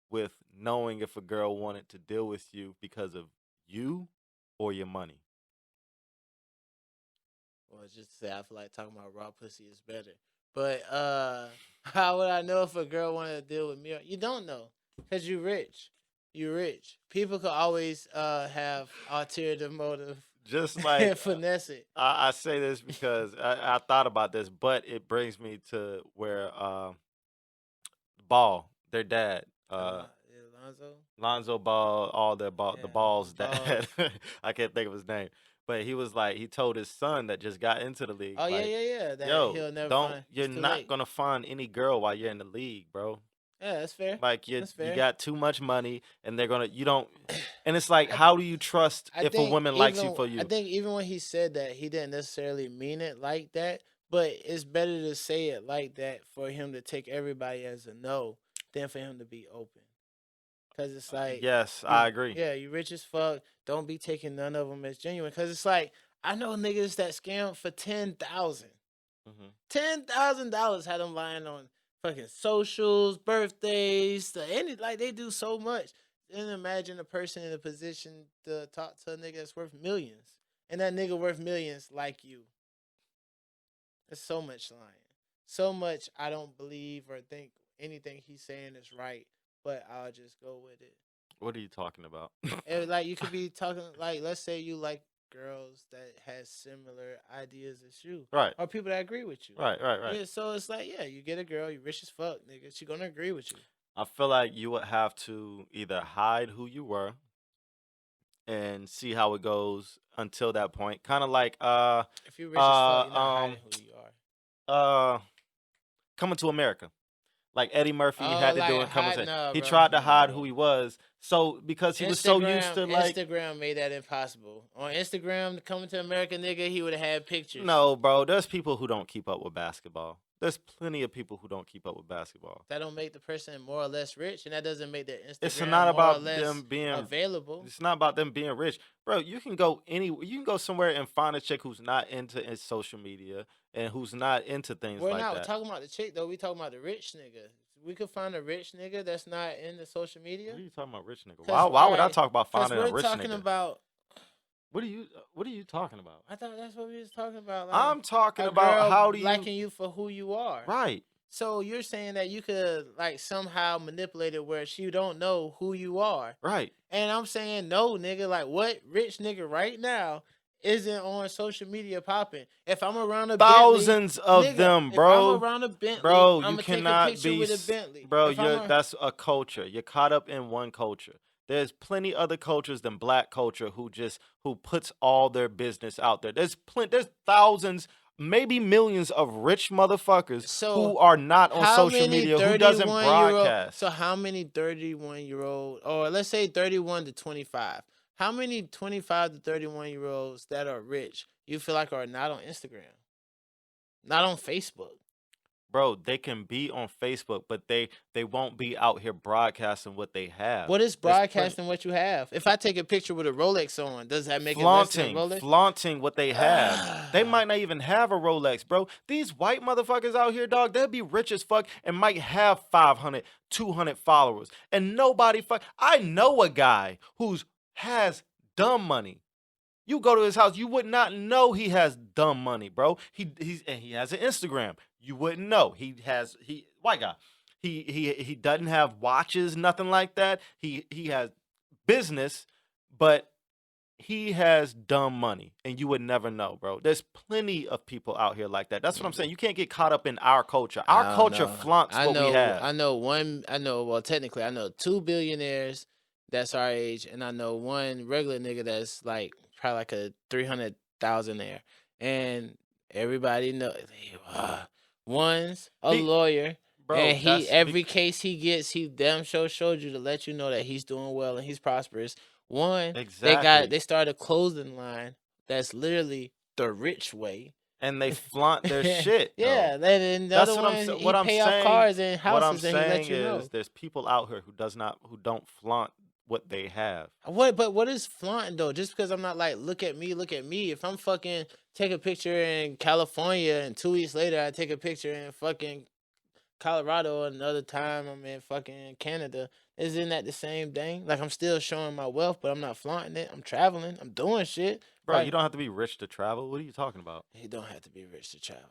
with knowing if a girl wanted to deal with you because of you or your money? Well, just to say, I feel like talking about raw pussy is better. But how would I know if a girl wanted to deal with me? You don't know, because you're rich. You're rich. People could always have ulterior motive. Just like finesse it. I say this because I thought about this, but it brings me to where Ball, their dad, Lonzo Ball, the Ball's dad. I can't think of his name, but he was like, he told his son that just got into the league. Oh like, yeah. That he'll never you're not gonna find any girl while you're in the league, bro. Yeah, that's fair. Like you got too much money, and and it's like, how do you trust if a woman likes you for you? I think even when he said that, he didn't necessarily mean it like that, but it's better to say it like that for him to take everybody as a no than for him to be open. Cause it's like, yes, I agree. Yeah, you rich as fuck. Don't be taking none of them as genuine. Cause it's like, I know niggas that scam for $10,000. $10,000 had them lying on fucking socials, birthdays, they do so much. Then imagine a person in a position to talk to a nigga that's worth millions, and that nigga worth millions like you. There's so much lying, so much I don't believe or think anything he's saying is right, but I'll just go with it. What are you talking about? Like you could be talking like, let's say you like girls that has similar ideas as you, right? Or people that agree with you, right. Yeah, so it's like, yeah, you get a girl, you rich as fuck, nigga, she gonna agree with you. I feel like you would have to either hide who you were and see how it goes until that point. Kind of like if you're rich as fuck, you're not hiding who you are. Coming to America. Like Eddie Murphy had to do in Come hide, no, he bro. tried to hide No. who he was. So because he was so used to like Instagram made that impossible. On Instagram, Coming to America nigga, he would have had pictures. No, bro. There's people who don't keep up with basketball. There's plenty of people who don't keep up with basketball. That don't make the person more or less rich, and that doesn't make their Instagram It's not about more or less them being available. It's not about them being rich, bro. You can go somewhere and find a chick who's not into social media and who's not into things We're like not that. talking about the chick though. We talking about the rich nigga. We could find a rich nigga that's not into social media. What are you talking about, rich nigga? Why would I talk about finding a rich nigga? We're talking about. What are you talking about? I thought that's what we was talking about. Like, I'm talking about how do you liking you for who you are. Right. So you're saying that you could like somehow manipulate it where she don't know who you are. Right. And I'm saying no, nigga. Like what rich nigga right now isn't on social media popping? If I'm around a thousands Bentley, of them, bro. If I'm around a Bentley, bro, I'm you gonna cannot take a picture be with a Bentley. Bro, that's a culture. You're caught up in one culture. There's plenty other cultures than black culture who puts all their business out there. There's thousands, maybe millions of rich motherfuckers who are not on social media, who doesn't broadcast. So how many 31-year-old, or let's say 31 to 25, how many 25 to 31-year-olds that are rich you feel like are not on Instagram, not on Facebook? Bro, they can be on Facebook, but they won't be out here broadcasting what they have. What is broadcasting what you have? If I take a picture with a Rolex on, does that make it less than Rolex? Flaunting what they have. They might not even have a Rolex, bro. These white motherfuckers out here, dog, they'll be rich as fuck and might have 500, 200 followers. And nobody I know a guy has dumb money. You go to his house, you would not know he has dumb money, bro. He has an Instagram. You wouldn't know. White guy. He doesn't have watches, nothing like that. He has business, but he has dumb money, and you would never know, bro. There's plenty of people out here like that. That's what I'm saying. You can't get caught up in our culture. Our culture flaunts what we have. Well, technically, I know 2 billionaires that's our age, and I know one regular nigga that's like probably like a 300,000-aire, and everybody know one's a lawyer, bro, and every case he gets, he damn sure showed you to let you know that he's doing well and he's prosperous. One, they started a clothing line that's literally the rich way, and they flaunt their shit. Yeah, and the other one, he pay off cars and houses, and he let you know. There's people out here who don't flaunt what they have. But what is flaunting though? Just because I'm not like, look at me. If I'm fucking take a picture in California and 2 weeks later I take a picture in fucking Colorado, another time I'm in fucking Canada, isn't that the same thing? Like I'm still showing my wealth, but I'm not flaunting it. I'm traveling. I'm doing shit. Bro, right? You don't have to be rich to travel. What are you talking about? You don't have to be rich to travel.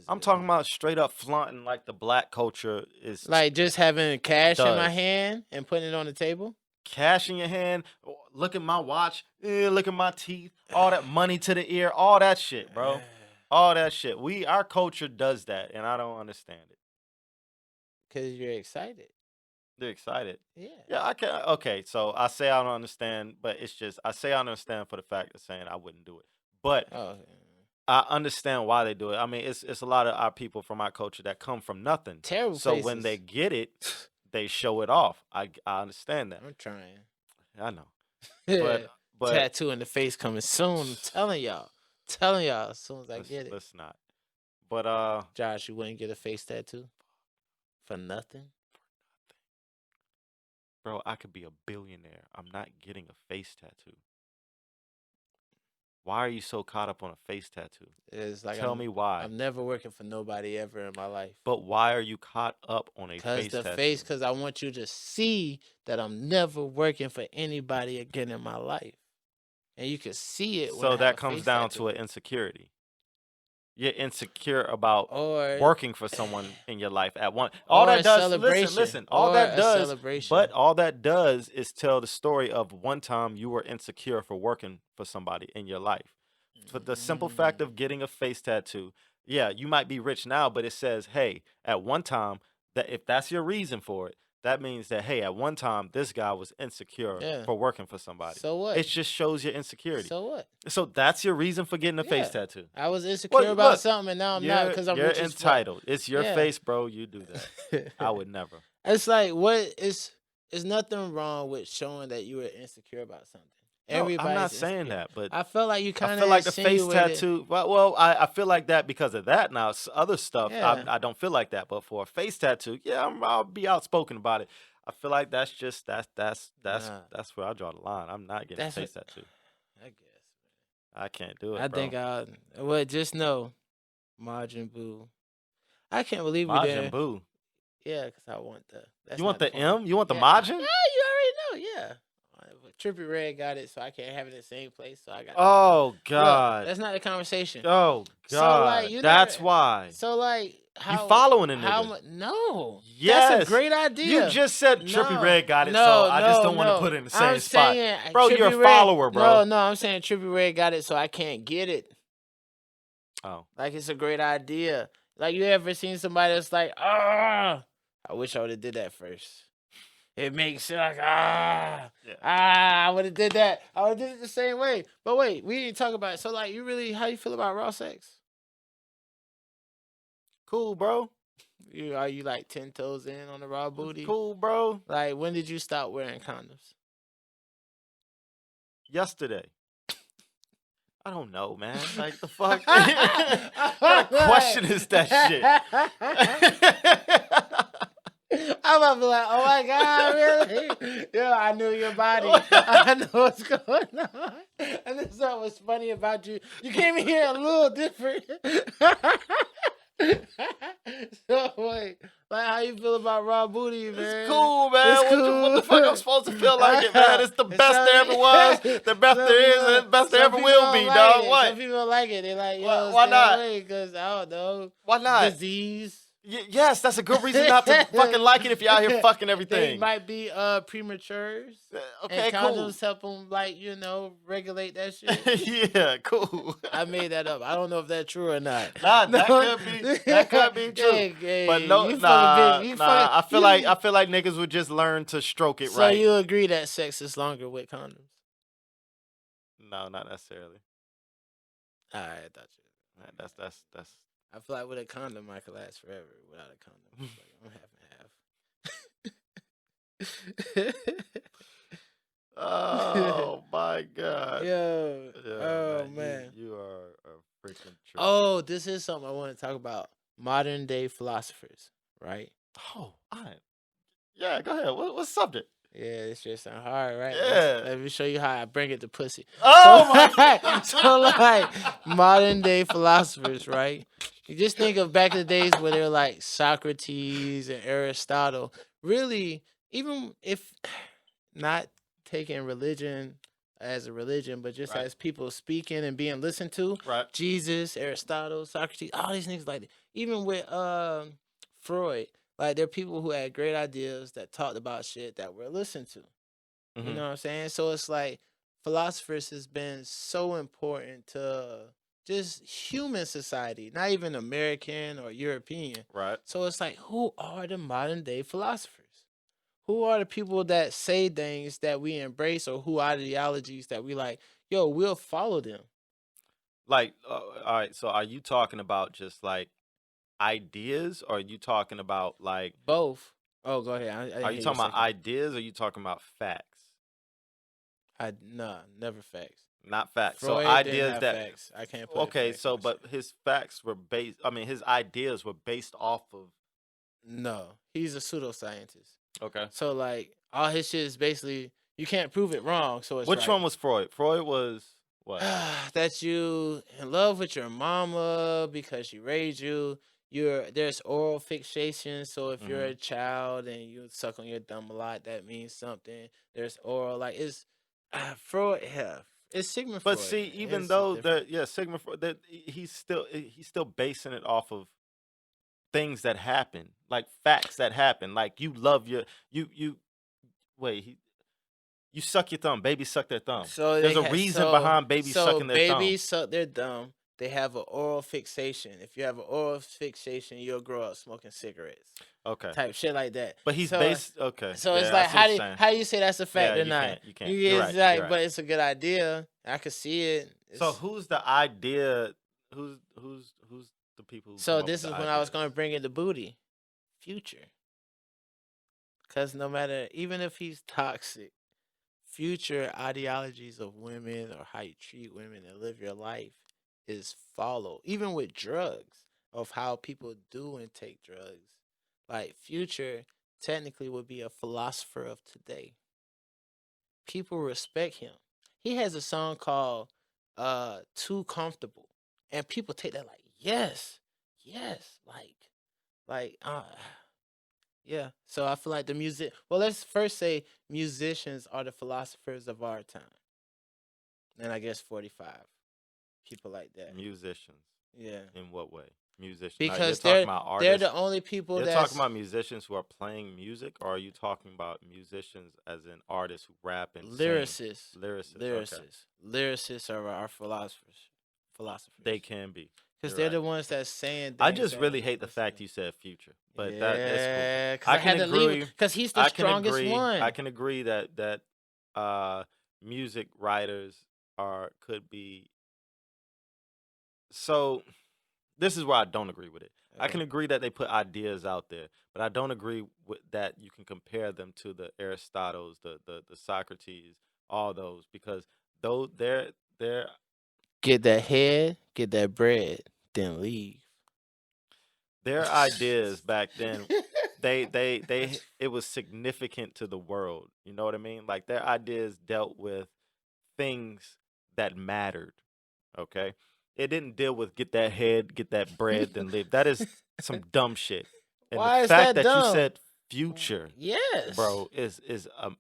I'm talking about straight up flaunting like the black culture is. Like just having cash in my hand and putting it on the table? Cash in your hand, look at my watch, look at my teeth, all that money to the ear, all that shit, bro. All that shit. Our culture does that, and I don't understand it. Because you're excited. They're excited. Yeah. Yeah, I can. Okay, so I say I don't understand, but it's just, I say I don't understand for the fact of saying I wouldn't do it. But I understand why they do it. I mean, it's a lot of our people from our culture that come from nothing. Terrible So places. when they get it, they show it off. I understand that. I'm trying. I know. But tattoo in the face coming soon. I'm telling y'all as soon as I get it. Let's not. But Josh, you wouldn't get a face tattoo? For nothing? Bro, I could be a billionaire. I'm not getting a face tattoo. Why are you so caught up on a face tattoo? It's like Tell me why. I'm never working for nobody ever in my life. But why are you caught up on a face tattoo? Because I want you to see that I'm never working for anybody again in my life. And you can see it. So that comes down to an insecurity. You're insecure about working for someone in your life at one. All that does, listen. All that does, but all that does is tell the story of one time you were insecure for working for somebody in your life. For the simple fact of getting a face tattoo, yeah, you might be rich now, but it says, hey, at one time, that if that's your reason for it, that means that, hey, at one time, this guy was insecure for working for somebody. So what? It just shows your insecurity. So what? So that's your reason for getting a face tattoo. I was insecure about something, and now I'm not because I'm rich as fuck. You're entitled. It's your face, bro. You do that. I would never. It's like, there's nothing wrong with showing that you were insecure about something. No, I'm not saying that, but I felt like you kind of feel like the face tattoo. Well, I feel like that because of that. Now, other stuff, I don't feel like that. But for a face tattoo, I'll be outspoken about it. I feel like that's where I draw the line. I'm not getting a face tattoo. I guess. I can't do it. I think just know, Majin Buu. I can't believe we did. Majin Buu. Yeah, because I want the. You want the M? You want the Majin? Yeah, you already know. Yeah. Trippie Redd got it, so I can't have it in the same place. So I got. Oh God. Look, that's not the conversation. Oh God. So, that's why. So you following a nigga? No. Yes. That's a great idea. You just said Trippie Redd got it, so I just don't want to put it in the same spot. Bro, you're a follower, bro. No, I'm saying Trippie Redd got it, so I can't get it. Oh. Like, it's a great idea. Like, you ever seen somebody that's like, I wish I would have did that first. It makes it like, I would have did that. I would have did it the same way. But wait, we didn't talk about it. So, like, how you feel about raw sex? Cool, bro. Are you like 10 toes in on the raw booty? It's cool, bro. Like, when did you stop wearing condoms? Yesterday. I don't know, man. Like, the fuck? What kind of question is that shit? I'm about to be like, oh my God, really? Yeah, I knew your body. I know what's going on. And this is what was funny about you. You came in here a little different. So wait, like, how you feel about raw booty, man? It's cool, man. It's cool. What the fuck I'm supposed to feel like it, man? It's the best there ever was, the best there is, and the best there ever will be, dog. What? Some people like it. They're like, yo, why not? Because I don't know. Why not? Disease. Yes, that's a good reason not to fucking like it if you're out here fucking everything. They might be prematures. Okay, and condoms help them, like, regulate that shit. Yeah, cool. I made that up. I don't know if that's true or not. Nah, that could be true. But no, I feel like niggas would just learn to stroke it right. So you agree that sex is longer with condoms? No, not necessarily. All right, I thought you. That's. I feel like with a condom, I could last forever. Without a condom, I'm half and half. Oh my God. Yo. Oh man. You are a freaking trip. Oh, this is something I want to talk about. Modern day philosophers, right? Oh, yeah, go ahead. What's the subject? Yeah, it's just hard, right? Yeah. Let me show you how I bring it to pussy. Oh my God. So like modern day philosophers, right? You just think of back in the days where they're like Socrates and Aristotle. Really, even if not taking religion as a religion, but just as people speaking and being listened to. Right. Jesus, Aristotle, Socrates, all these niggas like that. Even with Freud. Like, there are people who had great ideas that talked about shit that we're listened to. Mm-hmm. You know what I'm saying? So it's like philosophers has been so important to just human society, not even American or European. Right. So it's like, who are the modern day philosophers? Who are the people that say things that we embrace, or who ideologies that we like, yo, we'll follow them? Like, all right, so are you talking about just like ideas, or are you talking about like both? Oh, go ahead. Are you talking about ideas, or are you talking about facts? Nah, never facts. Not facts. Freud so ideas have that facts. I can't put okay. So, but his facts were based. I mean, his ideas were based off of. No, he's a pseudoscientist. Okay. So like all his shit is basically you can't prove it wrong. So it's which one was Freud? Freud was what? That you in love with your mama because she raised you. There's oral fixation, so if you're a child and you suck on your thumb a lot, that means something. There's oral, like it's Freud. Yeah, it's Sigmund Freud. But see, even though Sigmund Freud, that he's still basing it off of things that happen, like facts that happen. Like you love you suck your thumb, babies suck their thumb. So there's a reason behind babies sucking their thumb. Babies suck their thumb they have an oral fixation. If you have an oral fixation, you'll grow up smoking cigarettes. Okay. Type shit like that. But he's so, based. Okay. So yeah, it's I like see what you're saying. how do you say that's a fact Yeah, or you not? can't. You can't. You You're it's right. like, You're right. but it's a good idea. I could see it. So who's the idea? Who's the people? Who So come up this with is the when I was ideas? going to bring in the booty, Future. Because no matter, even if he's toxic, Future ideologies of women or how you treat women and live your life is followed. Even with drugs, of how people do and take drugs. Like Future technically would be a philosopher of today. People respect him. He has a song called Too Comfortable. And people take that like, yes, yes, like yeah. So I feel like the music. Well, let's first say musicians are the philosophers of our time, and I guess 45 people like that. Musicians. Yeah. In what way? Musicians. Because now, you're talking about artists. they're the only people You're that's talking about musicians who are playing music, or are you talking about musicians as in artists who rap and lyricists. sing? Lyricists. Lyricists. Okay. Lyricists are our philosophers. They can be. Because You're they're right. the ones that's saying things. I just really hate the fact you said Future, but that's cool. I can agree because he's the strongest one. I can agree that music writers could be. So this is where I don't agree with it. I can agree that they put ideas out there, but I don't agree with that you can compare them to the Aristotles, the Socrates, all those, because though they're get that head, get that bread, then leave. Their ideas back then, they it was significant to the world. You know what I mean? Like their ideas dealt with things that mattered. Okay, it didn't deal with get that head, get that bread, then live. That is some dumb shit. And Why the is fact that that you dumb? said Future, yes, bro, is a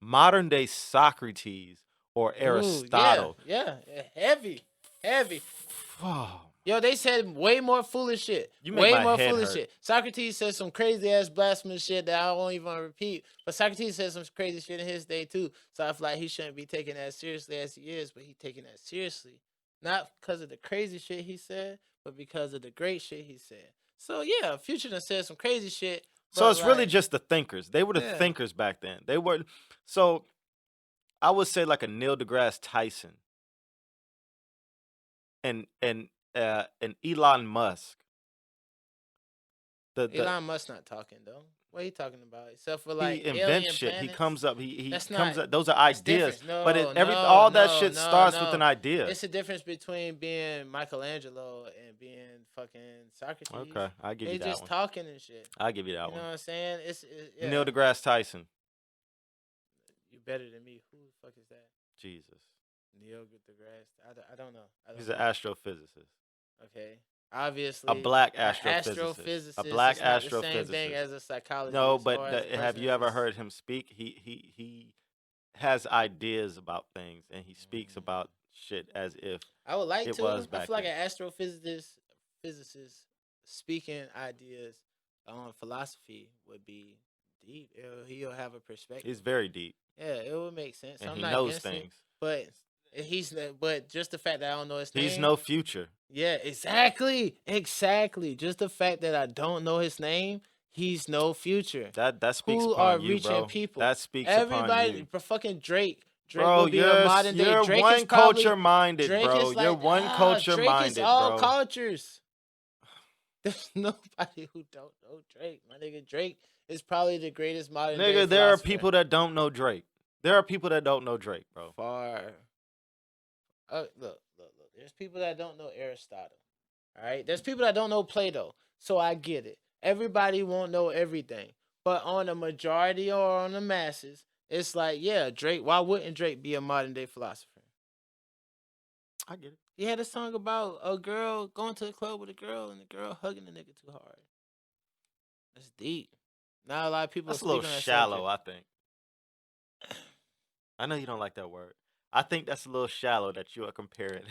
modern day Socrates or Aristotle. Yeah, heavy. Oh, Yo, they said way more foolish shit. You make way my more head foolish hurt. shit. Socrates said some crazy ass blasphemous shit that I won't even repeat. But Socrates said some crazy shit in his day too. So I feel like he shouldn't be taken as seriously as he is, but he taking that seriously. Not because of the crazy shit he said, but because of the great shit he said. So yeah, Future done said some crazy shit. So it's really just the thinkers. They were the Yeah. thinkers back then. They were. So I would say like a Neil deGrasse Tyson and Elon Musk. Elon Musk not talking though. What are you talking about? Except for like he invents shit. Planets? He comes up. He That's comes not, up. Those are ideas. No, but all that shit starts with an idea. It's a difference between being Michelangelo and being fucking Socrates. Okay, I give you that one. They just talking and shit. I give you that one. You know what I'm saying? Yeah. Neil deGrasse Tyson. You better than me. Who the fuck is that? Jesus. Neil deGrasse. I don't know. He's an astrophysicist. Okay. Obviously, a black astrophysicist. A black astrophysicist. The same thing as a psychologist. No, but have you ever heard him speak? He has ideas about things, and he speaks about shit as if I would like it to. Was I back feel like then. an physicist speaking ideas on philosophy would be deep. He'll have a perspective. He's very deep. Yeah, it would make sense. And I'm he not knows things. But just the fact that I don't know his name. He's no Future. Yeah, exactly. Just the fact that I don't know his name, he's no Future. That speaks Who upon are you, reaching bro. people? That speaks Everybody, upon you. Fucking Drake. Bro, will be a modern day. You're Drake one is probably, culture minded, Drake bro. is like, You're one culture Drake minded, is all bro. cultures. There's nobody who don't know Drake. My nigga, Drake is probably the greatest modern day Nigga, there are philosopher. people that don't know Drake. There are people that don't know Drake, bro. Far. Look. There's people that don't know Aristotle. All right? There's people that don't know Plato. So I get it. Everybody won't know everything. But on the majority or on the masses, it's like, yeah, Drake. Why wouldn't Drake be a modern day philosopher? I get it. He had a song about a girl going to the club with a girl and the girl hugging the nigga too hard. That's deep. Not a lot of people. That's a little shallow, I think. I know you don't like that word. I think that's a little shallow that you are comparing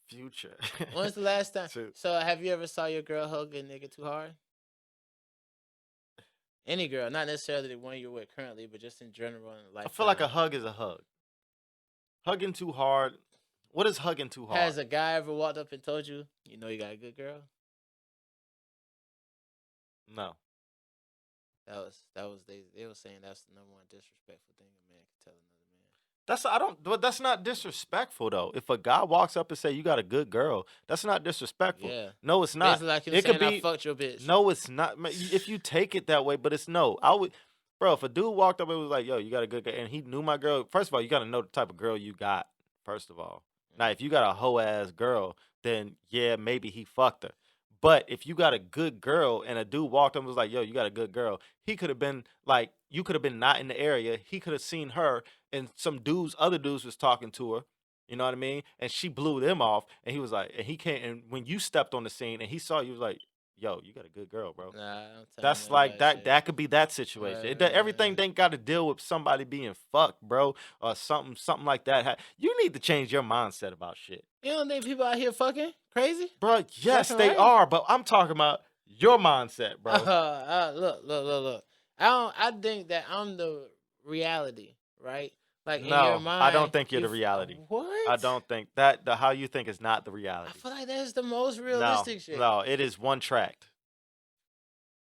Future. When's the last time? So have you ever saw your girl hug a nigga too hard? Any girl, not necessarily the one you're with currently, but just in general in life. I feel like a hug is a hug. Hugging too hard, What is hugging too hard? Has a guy ever walked up and told you, you know, you got a good girl? No. They were saying that's the number one disrespectful thing a man can tell another man. But that's not disrespectful though. If a guy walks up and say you got a good girl, that's not disrespectful. Yeah. No, it's not. Basically like him It saying could be. I fucked your bitch. No, it's not. If you take it that way, but it's no. Bro. If a dude walked up and was like, "Yo, you got a good girl," and he knew my girl. First of all, you got to know the type of girl you got. First of all, now if you got a hoe ass girl, then yeah, maybe he fucked her. But if you got a good girl and a dude walked up and was like, "Yo, you got a good girl," he could have been like, you could have been not in the area. He could have seen her and other dudes was talking to her. You know what I mean? And she blew them off. And he was like, and he came. And when you stepped on the scene and he saw you, he was like, "Yo, you got a good girl, bro." Nah, That's like that. That could be that situation. Right. Everything ain't got to deal with somebody being fucked, bro, or something like that. You need to change your mindset about shit. You don't think people out here fucking crazy, bro? Yes, fucking they right? are, but I'm talking about your mindset, bro. Look. I think that I'm the reality, right? Like in No, your mind, I don't think you're the reality. What? I don't think that how you think is not the reality. I feel like that's the most realistic shit. No, it is one track.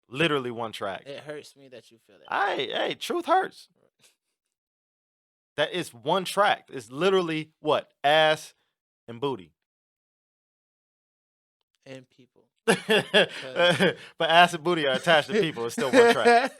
Literally one track. It hurts me that you feel that. Hey, truth hurts. That is one track. It's literally what? Ass and booty. And people. But ass and booty are attached to people. It's still one track.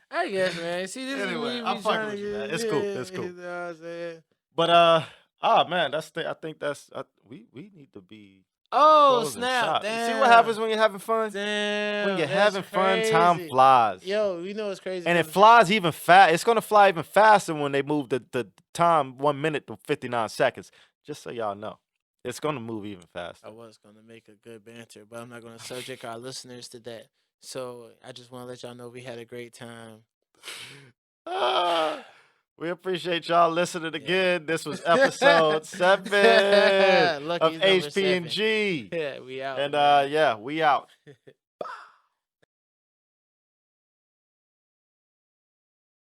I guess, man. See, this anyway, is me. I'm fucking with you, man. It's cool. It's cool. You know what I'm saying? But man, I think that's we need to be. Oh snap! Damn. See what happens when you're having fun? Damn. When you're having fun, time flies. Yo, you know what's crazy? And it flies even fast. It's gonna fly even faster when they move the time 1 minute to 59 seconds. Just so y'all know, it's gonna move even faster. I was gonna make a good banter, but I'm not gonna subject our listeners to that. So I just want to let y'all know we had a great time. We appreciate y'all listening again. This was episode 7 of HP&G. Yeah, we out. And we out.